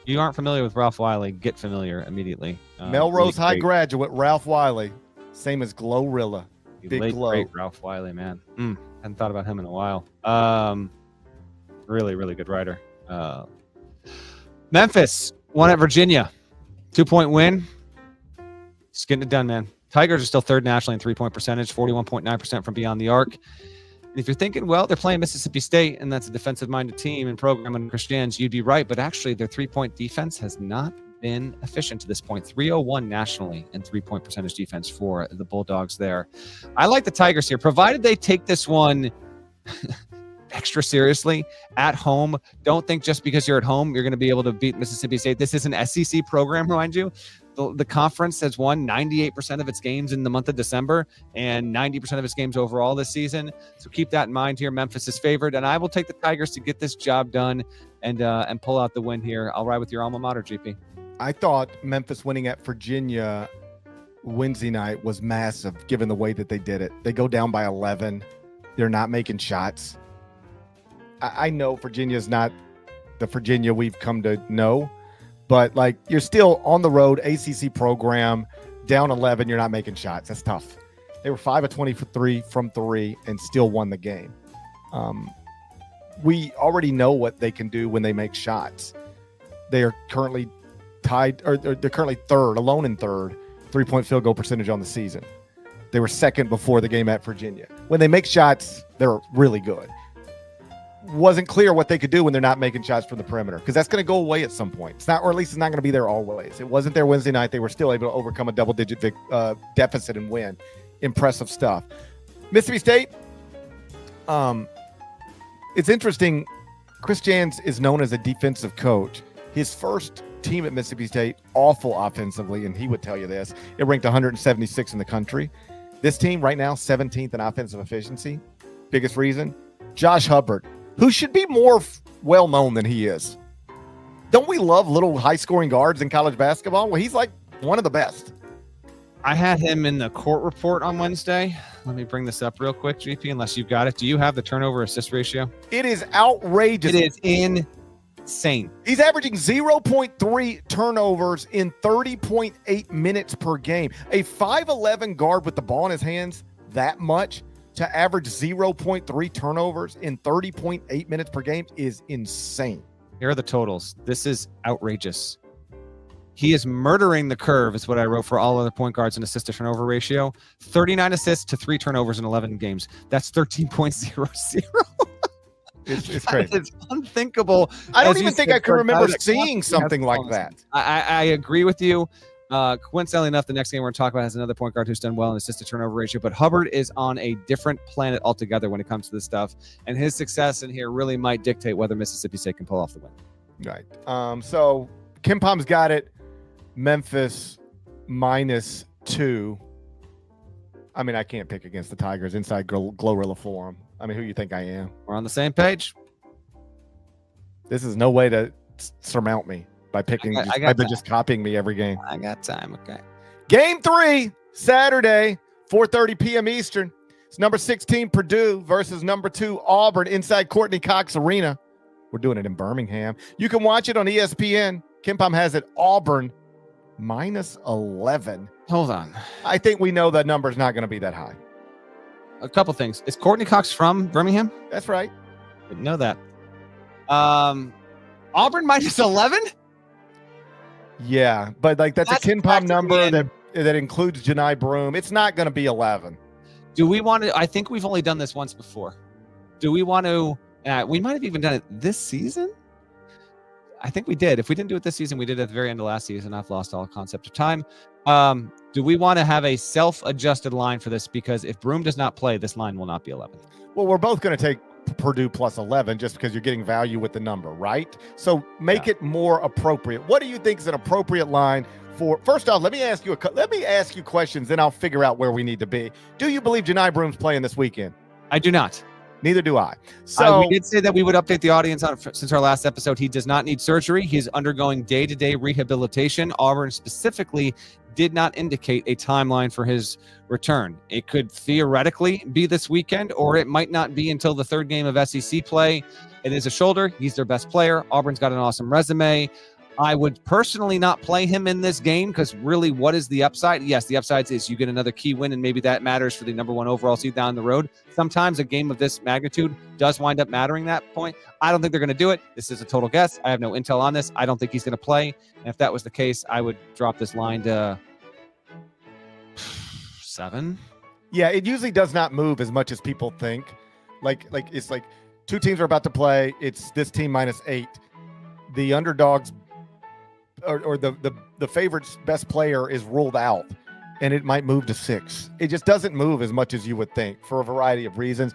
you aren't familiar with Ralph Wiley, get familiar immediately. Melrose High graduate, Ralph Wiley. Same as Glorilla. Big Glow. Great Ralph Wiley, man. Hadn't thought about him in a while. Really, really good writer. Memphis won at Virginia. 2-point win. Just getting it done, man. Tigers are still third nationally in 3-point percentage, 41.9% from beyond the arc. And if you're thinking, well, they're playing Mississippi State, and that's a defensive-minded team and program under Chris Jans, you'd be right. But actually, their 3-point defense has not been efficient to this point. 301 nationally in 3-point percentage defense for the Bulldogs there. I like the Tigers here, provided they take this one extra seriously at home. Don't think just because you're at home, you're going to be able to beat Mississippi State. This is an SEC program, remind you. The conference has won 98% of its games in the month of December and 90% of its games overall this season. So keep that in mind here. Memphis is favored, and I will take the Tigers to get this job done and pull out the win here. I'll ride with your alma mater, GP. I thought Memphis winning at Virginia Wednesday night was massive, given the way that they did it. They go down by 11. They're not making shots. I know Virginia is not the Virginia we've come to know, but like you're still on the road, ACC program, down 11. You're not making shots. That's tough. They were 5 of 23 from 3 and still won the game. We already know what they can do when they make shots. They are currently tied, or they're currently alone in third, 3-point field goal percentage on the season. They were second before the game at Virginia. When they make shots, they're really good. Wasn't clear what they could do when they're not making shots from the perimeter, because that's going to go away at some point. It's not, or at least it's not going to be there always. It wasn't there Wednesday night. They were still able to overcome a double-digit deficit and win. Impressive stuff. Mississippi State, it's interesting. Chris Jans is known as a defensive coach. His first team at Mississippi State, awful offensively, and he would tell you this. It ranked 176 in the country. This team right now, 17th in offensive efficiency. Biggest reason, Josh Hubbard, who should be more well-known than he is. Don't we love little high-scoring guards in college basketball? Well, he's like one of the best. I had him in the court report on Wednesday. Let me bring this up real quick, GP, unless you've got it. Do you have the turnover assist ratio? It is outrageous. It is insane. He's averaging 0.3 turnovers in 30.8 minutes per game. A 5'11 guard with the ball in his hands that much to average 0.3 turnovers in 30.8 minutes per game is insane. Here are the totals. This is outrageous. He is murdering the curve, is what I wrote for all other point guards in assist to turnover ratio. 39 assists to 3 turnovers in 11 games. That's 13.00. It's crazy. It's unthinkable. I don't even think I can remember seeing something like that. I agree with you. Coincidentally enough, the next game we're going to talk about has another point guard who's done well in assist to turnover ratio, but Hubbard is on a different planet altogether when it comes to this stuff, and his success in here really might dictate whether Mississippi State can pull off the win. Right. So Kim Pom's got it. Memphis -2. I mean, I can't pick against the Tigers inside Glorilla Forum. I mean, who you think I am? We're on the same page. This is no way to surmount me by picking, by just copying me every game. I got time. Okay. Game 3, Saturday, 4:30 p.m. Eastern. It's number 16 Purdue versus number 2 Auburn inside Courtney Cox Arena. We're doing it in Birmingham. You can watch it on ESPN. Kim Pom has it Auburn -11. Hold on. I think we know that number is not going to be that high. A couple things. Is Courtney Cox from Birmingham? That's right. Didn't know that. Auburn -11? Yeah, but like that's a Kim Pom number that includes Janai Broom. It's not going to be 11. Do we want to? I think we've only done this once before. Do we want to? We might have even done it this season. I think we did. If we didn't do it this season, we did it at the very end of last season. I've lost all concept of time. Do we want to have a self-adjusted line for this? Because if Broom does not play, this line will not be 11. Well, we're both going to take Purdue +11 just because you're getting value with the number, right? So make it more appropriate. What do you think is an appropriate line for? First off, let me ask you questions, then I'll figure out where we need to be. Do you believe Janai Broom's playing this weekend? I do not. Neither do I. So we did say that we would update the audience on since our last episode. He does not need surgery. He's undergoing day-to-day rehabilitation. Auburn specifically did not indicate a timeline for his return. It could theoretically be this weekend, or it might not be until the third game of SEC play. It is a shoulder. He's their best player. Auburn's got an awesome resume. I would personally not play him in this game because really, what is the upside? Yes, the upside is you get another key win, and maybe that matters for the number 1 overall seed down the road. Sometimes a game of this magnitude does wind up mattering that point. I don't think they're going to do it. This is a total guess. I have no intel on this. I don't think he's going to play. And if that was the case, I would drop this line to 7. Yeah, it usually does not move as much as people think. Like it's like 2 teams are about to play. It's this team -8. The underdogs or the favorite's best player is ruled out, and it might move to 6. It just doesn't move as much as you would think for a variety of reasons.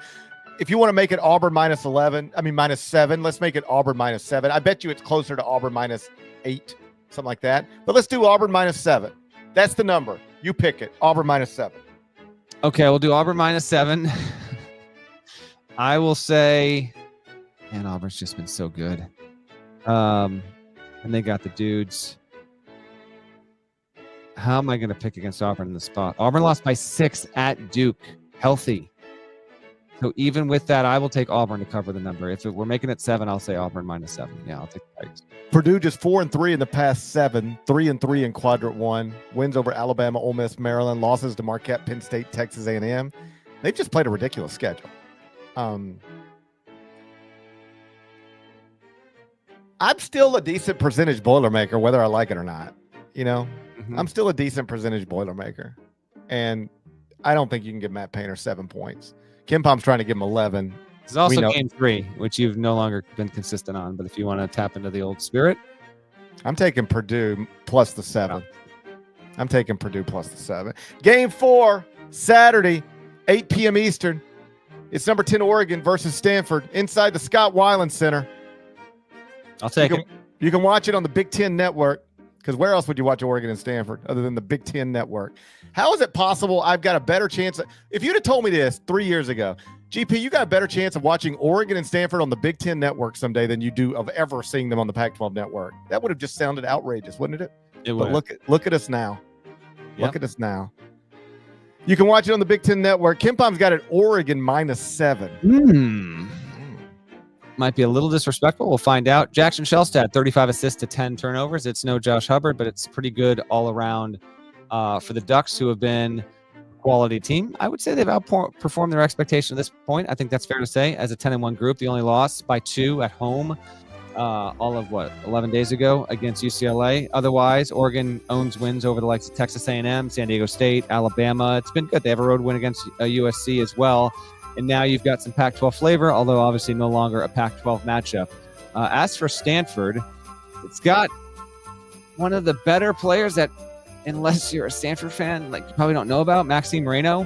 If you want to make it Auburn -7, let's make it Auburn -7. I bet you it's closer to Auburn -8, something like that. But let's do Auburn -7. That's the number. You pick it. Auburn -7. Okay, we'll do Auburn -7. I will say, man, Auburn's just been so good. And they got the dudes. How am I going to pick against Auburn in the spot? Auburn lost by 6 at Duke, healthy. So even with that, I will take Auburn to cover the number. If we're making it 7, I'll say Auburn -7. Yeah, I'll take the Tigers. Purdue just 4-3 in the past 7, 3-3 in quadrant 1. Wins over Alabama, Ole Miss, Maryland. Losses to Marquette, Penn State, Texas A&M. They've just played a ridiculous schedule. I'm still a decent percentage Boilermaker, whether I like it or not. You know, I'm still a decent percentage Boilermaker. And I don't think you can give Matt Painter 7 points. Kim Pom's trying to give him 11. There's also game 3, which you've no longer been consistent on. But if you want to tap into the old spirit, I'm taking Purdue plus the 7. I'm taking Purdue plus the 7. Game 4, Saturday, 8 p.m. Eastern. It's number 10 Oregon versus Stanford inside the Scott Weiland Center. I'll take it. You can watch it on the Big Ten Network, because where else would you watch Oregon and Stanford other than the Big Ten Network? How is it possible I've got a better chance? If you'd have told me this 3 years ago, GP, you got a better chance of watching Oregon and Stanford on the Big Ten Network someday than you do of ever seeing them on the Pac-12 Network. That would have just sounded outrageous, wouldn't it? It would. But look at us now. Yep. Look at us now. You can watch it on the Big Ten Network. Kim Pom's got it Oregon -7. Might be a little disrespectful. We'll find out. Jackson Shellstad, 35 assists to 10 turnovers. It's no Josh Hubbard, but it's pretty good all around for the Ducks, who have been quality team. I would say they've outperformed their expectation at this point. I think that's fair to say. As a 10-1 group, the only loss by 2 at home, 11 days ago against UCLA. Otherwise, Oregon owns wins over the likes of Texas A&M, San Diego State, Alabama. It's been good. They have a road win against USC as well. And now you've got some Pac-12 flavor, although obviously no longer a Pac-12 matchup. As for Stanford, it's got one of the better players that, unless you're a Stanford fan, like you probably don't know about, Maxime Moreno.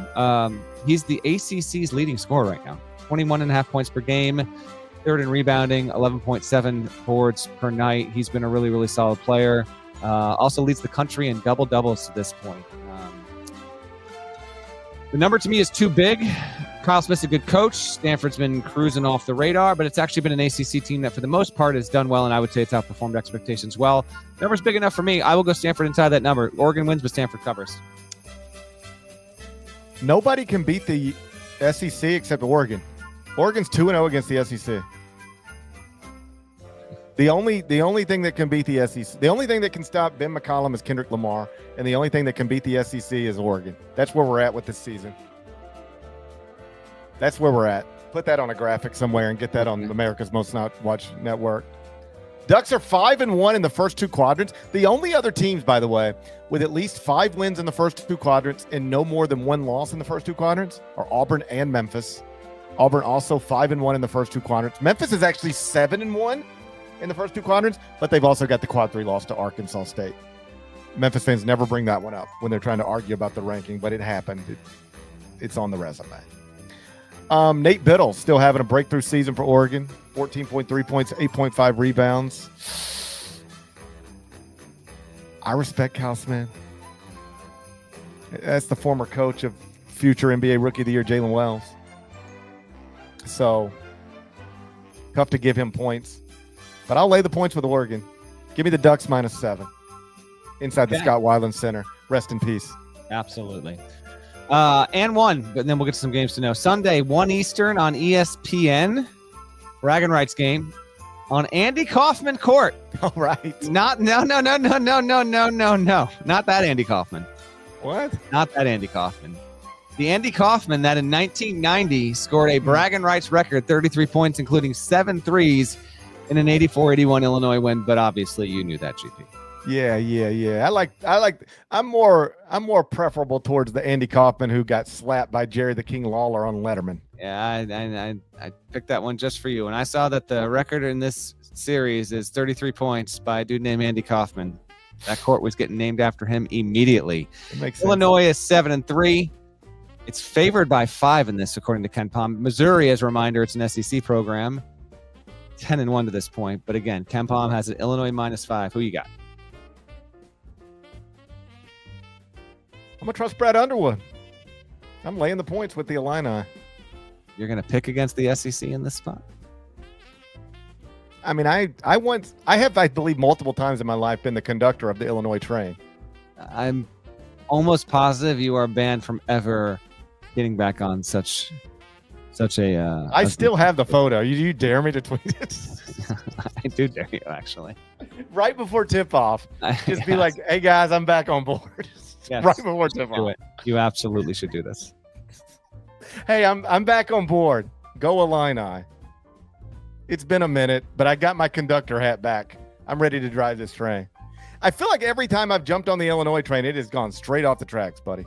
He's the ACC's leading scorer right now. 21.5 points per game, third in rebounding, 11.7 boards per night. He's been a really, really solid player. Also leads the country in double-doubles to this point. The number to me is too big. Kyle Smith's a good coach. Stanford's been cruising off the radar, but it's actually been an ACC team that for the most part has done well, and I would say it's outperformed expectations well. Number's big enough for me. I will go Stanford inside that number. Oregon wins, but Stanford covers. Nobody can beat the SEC except Oregon. Oregon's 2-0 against the SEC. The only thing that can beat the SEC, the only thing that can stop Ben McCollum is Kendrick Lamar, and the only thing that can beat the SEC is Oregon. That's where we're at with this season. That's where we're at. Put that on a graphic somewhere and get that on America's Most Watched Network. Ducks are 5-1 in the first 2 quadrants. The only other teams, by the way, with at least 5 wins in the first 2 quadrants and no more than 1 loss in the first 2 quadrants are Auburn and Memphis. Auburn also 5-1 in the first 2 quadrants. Memphis is actually 7-1 in the first 2 quadrants, but they've also got the quad 3 loss to Arkansas State. Memphis fans never bring that one up when they're trying to argue about the ranking, but it happened. It's on the resume. Nate Biddle still having a breakthrough season for Oregon. 14.3 points, 8.5 rebounds. I respect Kyle Smith. That's the former coach of future NBA Rookie of the Year, Jalen Wells. So, tough to give him points. But I'll lay the points with Oregon. Give me the Ducks -7 inside the Scott Weiland Center. Rest in peace. Absolutely. And 1, but then we'll get to some games to know. Sunday, 1 Eastern on ESPN. Bragging rights game on Andy Kaufman Court. All right. No. Not that Andy Kaufman. What? Not that Andy Kaufman. The Andy Kaufman that in 1990 scored a bragging rights record, 33 points, including 7 threes in an 84-81 Illinois win. But obviously, you knew that, GP. Yeah. I'm more preferable towards the Andy Kaufman who got slapped by Jerry the King Lawler on Letterman. Yeah, I picked that one just for you. And I saw that the record in this series is 33 points by a dude named Andy Kaufman. That court was getting named after him immediately. It makes sense. Illinois is 7-3. It's favored by 5 in this, according to Ken Pom. Missouri, as a reminder, it's an SEC program. 10-1 to this point. But again, Ken Pom has an Illinois -5. Who you got? I'm going to trust Brad Underwood. I'm laying the points with the Illini. You're going to pick against the SEC in this spot? I mean, I have, I believe, multiple times in my life been the conductor of the Illinois train. I'm almost positive you are banned from ever getting back on such a... I still have the photo. You dare me to tweet it? I do dare you, actually. Right before tip-off. Just be like, hey, guys, I'm back on board. Yes, right before tip-off. Do it. You absolutely should do this. Hey, I'm back on board. Go Illini. It's been a minute, but I got my conductor hat back. I'm ready to drive this train. I feel like every time I've jumped on the Illinois train, it has gone straight off the tracks, buddy.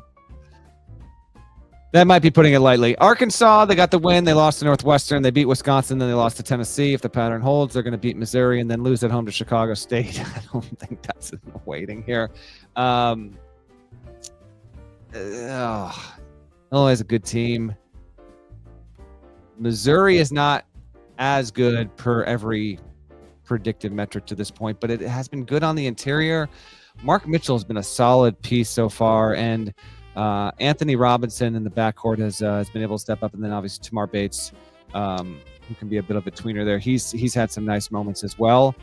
That might be putting it lightly. Arkansas, they got the win. They lost to Northwestern. They beat Wisconsin. Then they lost to Tennessee. If the pattern holds, they're going to beat Missouri and then lose at home to Chicago State. I don't think that's in the waiting here. Illinois is a good team. Missouri is not as good per every predictive metric to this point, but it has been good on the interior. Mark Mitchell has been a solid piece so far, and Anthony Robinson in the backcourt has been able to step up, and then obviously Tamar Bates, who can be a bit of a tweener there. He's had some nice moments as well.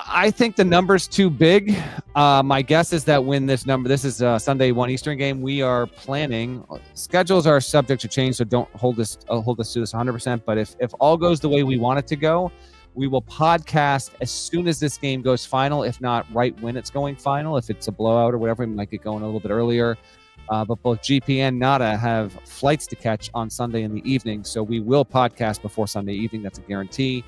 I think the number's too big. My guess is that when this is a Sunday 1 Eastern game, we are planning. Schedules are subject to change, so don't hold us to this 100%. But if all goes the way we want it to go, we will podcast as soon as this game goes final. If not, right when it's going final. If it's a blowout or whatever, we might get going a little bit earlier. But both GP and Nada have flights to catch on Sunday in the evening, so we will podcast before Sunday evening. That's a guarantee.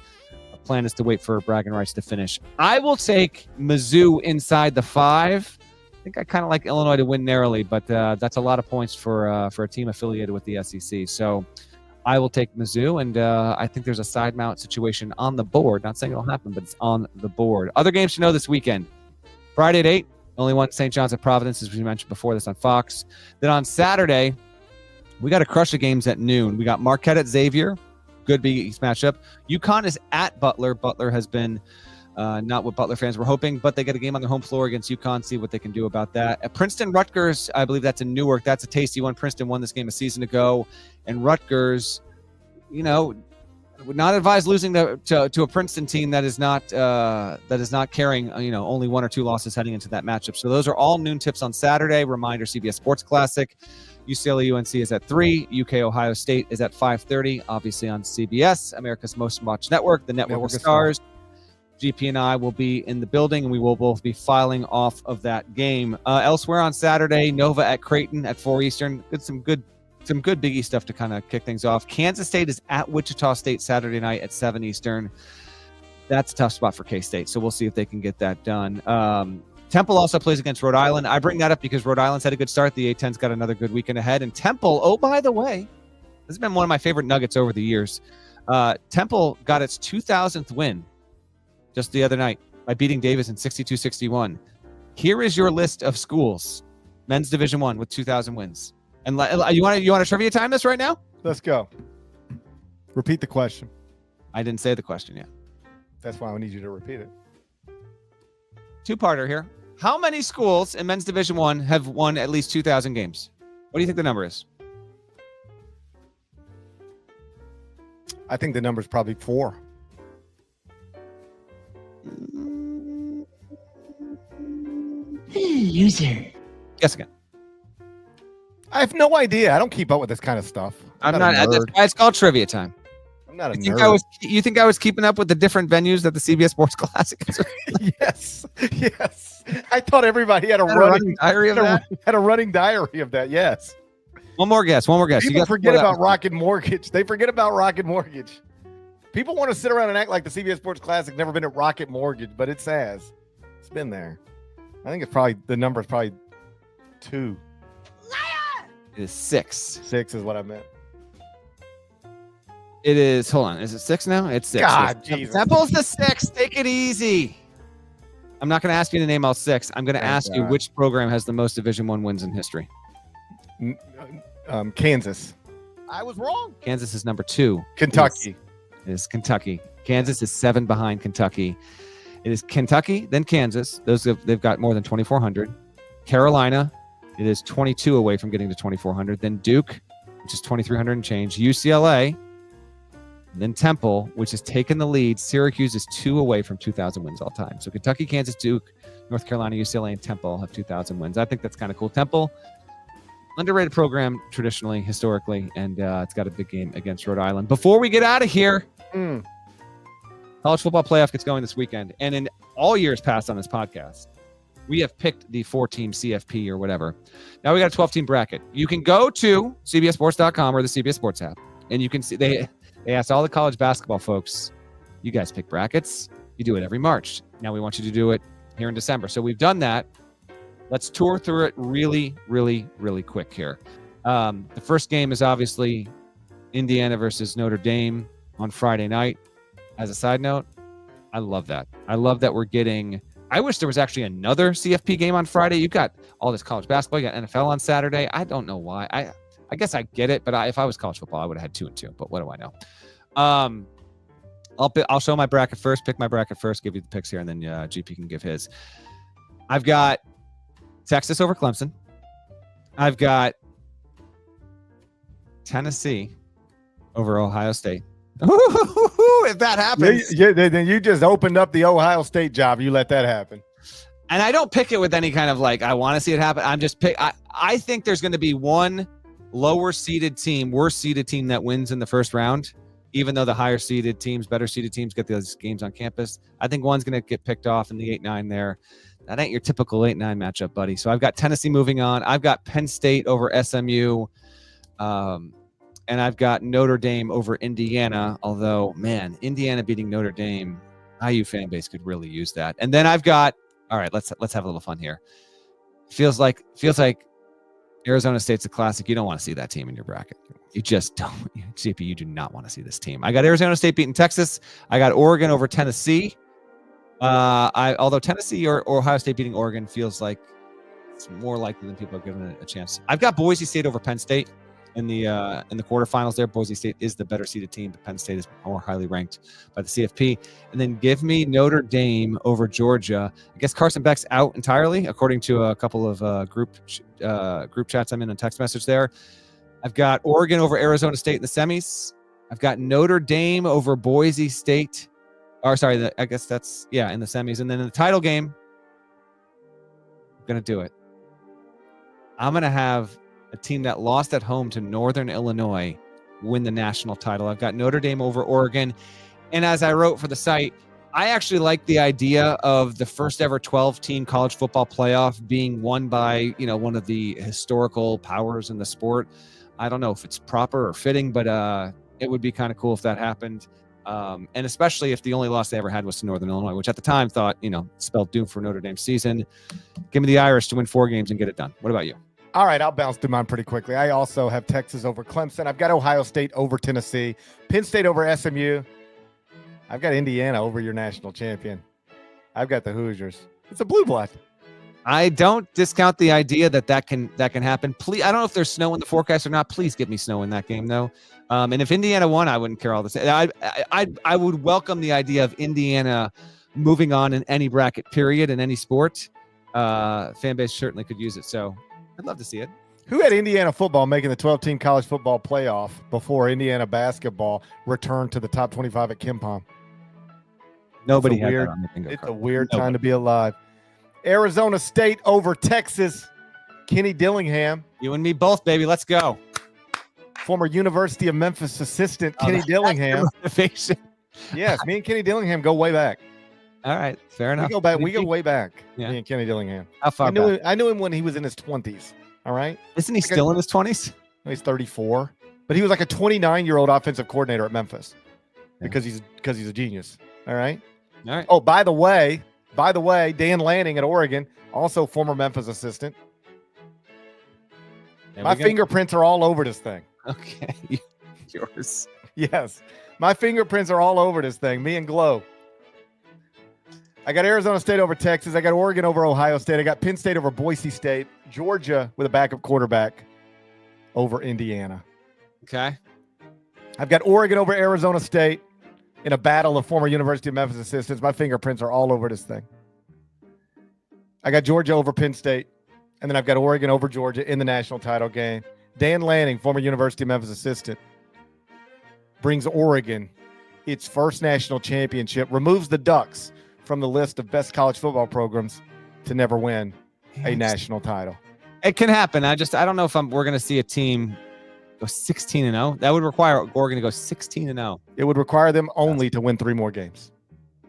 Our plan is to wait for bragging rights to finish. I will take Mizzou inside the 5. I think I kind of like Illinois to win narrowly, but that's a lot of points for a team affiliated with the SEC. So I will take Mizzou, and I think there's a side mount situation on the board. Not saying it'll happen, but it's on the board. Other games to know this weekend. Friday at 8, only one St. John's at Providence, as we mentioned before this on Fox. Then on Saturday, we got a crush of games at noon. We got Marquette at Xavier. Good Big East matchup. UConn is at Butler. Butler has been not what Butler fans were hoping, but they get a game on their home floor against UConn. See what they can do about that. At Princeton, Rutgers, I believe that's in Newark. That's a tasty one. Princeton won this game a season ago. And Rutgers, would not advise losing to a Princeton team that is not carrying only 1 or 2 losses heading into that matchup. So those are all noon tips on Saturday. Reminder: CBS Sports Classic. UCLA UNC is at 3. UK Ohio State is at 5:30. Obviously on CBS, America's Most Watched Network, the Network of Stars. GP and I will be in the building, and we will both be filing off of that game. Elsewhere on Saturday, Nova at Creighton at 4 Eastern. Some good Big East stuff to kind of kick things off. Kansas State is at Wichita State Saturday night at 7 Eastern. That's a tough spot for K-State, so we'll see if they can get that done. Temple also plays against Rhode Island. I bring that up because Rhode Island's had a good start. The A-10's got another good weekend ahead. And Temple, oh, by the way, this has been one of my favorite nuggets over the years. Temple got its 2,000th win just the other night by beating Davis in 62-61. Here is your list of schools, men's Division I with 2,000 wins. And you want to trivia time this right now? Let's go. Repeat the question. I didn't say the question yet. That's why I need you to repeat it. Two-parter here. How many schools in men's Division I have won at least 2,000 games? What do you think the number is? I think the number is probably 4. Loser. Guess again. I have no idea. I don't keep up with this kind of stuff. I'm not. That's why it's called trivia time. I'm not a nerd. You think I was keeping up with the different venues that the CBS Sports Classic is? Yes. I thought everybody had a running diary of that. Had a running diary of that. Yes. One more guess. People forget about Rocket Mortgage. They forget about Rocket Mortgage. People want to sit around and act like the CBS Sports Classic never been at Rocket Mortgage, but it has. It's been there. I think it's probably the number is probably 2. It is 6. 6 is what I meant. It is. Hold on. Is it 6 now? It's 6. God, Jesus. Temple's the 6. Take it easy. I'm not going to ask you to name all 6. I'm going to ask you which program has the most Division I wins in history. Kansas. I was wrong. Kansas is number 2. Kentucky. It is Kentucky. Kansas is 7 behind Kentucky. It is Kentucky, then Kansas. They've got more than 2,400. Carolina, it is 22 away from getting to 2,400. Then Duke, which is 2,300 and change. UCLA, then Temple, which has taken the lead. Syracuse is 2 away from 2,000 wins all time. So Kentucky, Kansas, Duke, North Carolina, UCLA, and Temple have 2,000 wins. I think that's kind of cool. Temple, underrated program traditionally, historically, and it's got a big game against Rhode Island. Before we get out of here, college football playoff gets going this weekend. And in all years past on this podcast, we have picked the 4-team CFP or whatever. Now we got a 12-team bracket. You can go to cbssports.com or the CBS Sports app, and you can see they asked all the college basketball folks, you guys pick brackets. You do it every March. Now we want you to do it here in December. So we've done that. Let's tour through it really, really, really quick here. The first game is obviously Indiana versus Notre Dame on Friday night. As a side note, I love that. I love that we're getting – I wish there was actually another CFP game on Friday. You've got all this college basketball. You got NFL on Saturday. I don't know why. I guess I get it, but if I was college football, I would have had 2 and 2. But what do I know? I'll show my bracket first, pick my bracket first, give you the picks here, and then GP can give his. I've got Texas over Clemson. I've got Tennessee over Ohio State. If that happens. Then you just opened up the Ohio State job. You let that happen. And I don't pick it with any kind of like, I want to see it happen. I'm just I think there's going to be one worse seeded team that wins in the first round, even though the higher seeded teams, better seeded teams get those games on campus. I think one's going to get picked off in the 8-9 there. That ain't your typical 8-9 matchup, buddy. So I've got Tennessee moving on. I've got Penn State over SMU. And I've got Notre Dame over Indiana. Although, man, Indiana beating Notre Dame, IU fan base could really use that. And then I've got, all right, let's have a little fun here. Feels like Arizona State's a classic. You don't want to see that team in your bracket. You just don't. GP, you do not want to see this team. I got Arizona State beating Texas. I got Oregon over Tennessee. Although Tennessee or Ohio State beating Oregon feels like it's more likely than people are giving it a chance. I've got Boise State over Penn State in the quarterfinals there. Boise State is the better seeded team, but Penn State is more highly ranked by the CFP. And then give me Notre Dame over Georgia. I guess Carson Beck's out entirely, according to a couple of group chats I'm in a text message there. I've got Oregon over Arizona State in the semis. I've got Notre Dame over Boise State. I guess that's, in the semis. And then in the title game, I'm going to do it. I'm going to have a team that lost at home to Northern Illinois win the national title. I've got Notre Dame over Oregon. And as I wrote for the site, I actually like the idea of the first ever 12-team college football playoff being won by, one of the historical powers in the sport. I don't know if it's proper or fitting, but it would be kind of cool if that happened. And especially if the only loss they ever had was to Northern Illinois, which at the time thought, spelled doom for Notre Dame's season. Give me the Irish to win 4 games and get it done. What about you? All right, I'll bounce through mine pretty quickly. I also have Texas over Clemson. I've got Ohio State over Tennessee. Penn State over SMU. I've got Indiana over your national champion. I've got the Hoosiers. It's a blue blood. I don't discount the idea that can happen. Please, I don't know if there's snow in the forecast or not. Please give me snow in that game, though. And if Indiana won, I wouldn't care all this. I would welcome the idea of Indiana moving on in any bracket, period, in any sport. Fan base certainly could use it. So I'd love to see it. Who had Indiana football making the 12-team college football playoff before Indiana basketball returned to the top 25 at KenPom? Nobody had weird, that on the bingo It's card. a weird time to be alive. Arizona State over Texas. Kenny Dillingham. You and me both, baby. Let's go. Former University of Memphis assistant Kenny Dillingham. Motivation. Yes, me and Kenny Dillingham go way back. All right, fair enough. We go back. We go way back. Yeah. Me and Kenny Dillingham. How far back? I knew him when he was in his 20s. All right. Isn't he still in his 20s? He's 34, but he was like a 29-year-old offensive coordinator at Memphis because he's a genius. All right. All right. Oh, by the way, Dan Lanning at Oregon, also former Memphis assistant. My fingerprints are all over this thing. Okay. Yours. Yes. My fingerprints are all over this thing. Me and Glow. I got Arizona State over Texas. I got Oregon over Ohio State. I got Penn State over Boise State. Georgia with a backup quarterback over Indiana. Okay. I've got Oregon over Arizona State in a battle of former University of Memphis assistants. My fingerprints are all over this thing. I got Georgia over Penn State. And then I've got Oregon over Georgia in the national title game. Dan Lanning, former University of Memphis assistant, brings Oregon its first national championship, removes the Ducks from the list of best college football programs to never win a national title. It can happen. I don't know if we're going to see a team go 16-0. That would require Oregon to go 16-0. It would require them only to win 3 more games.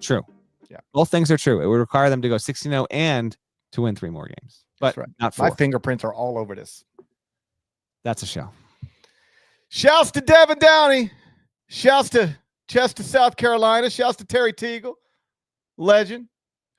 True. Yeah. Both things are true. It would require them to go 16-0 and to win 3 more games. But right. Not 4. My fingerprints are all over this. That's a show. Shouts to Devin Downey. Shouts to Chester, South Carolina. Shouts to Terry Teagle. Legend.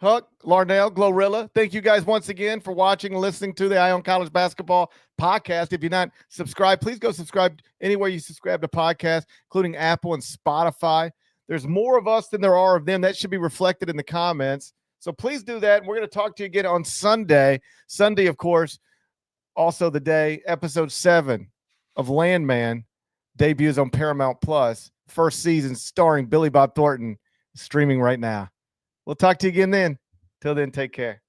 Huck, Larnell, Glorilla. Thank you guys once again for watching and listening to the Eye on College Basketball podcast. If you're not subscribed, please go subscribe anywhere you subscribe to podcasts, including Apple and Spotify. There's more of us than there are of them. That should be reflected in the comments. So please do that. We're going to talk to you again on Sunday. Sunday, of course, also the day episode 7 of Landman debuts on Paramount Plus. First season starring Billy Bob Thornton, streaming right now. We'll talk to you again then. Till then, take care.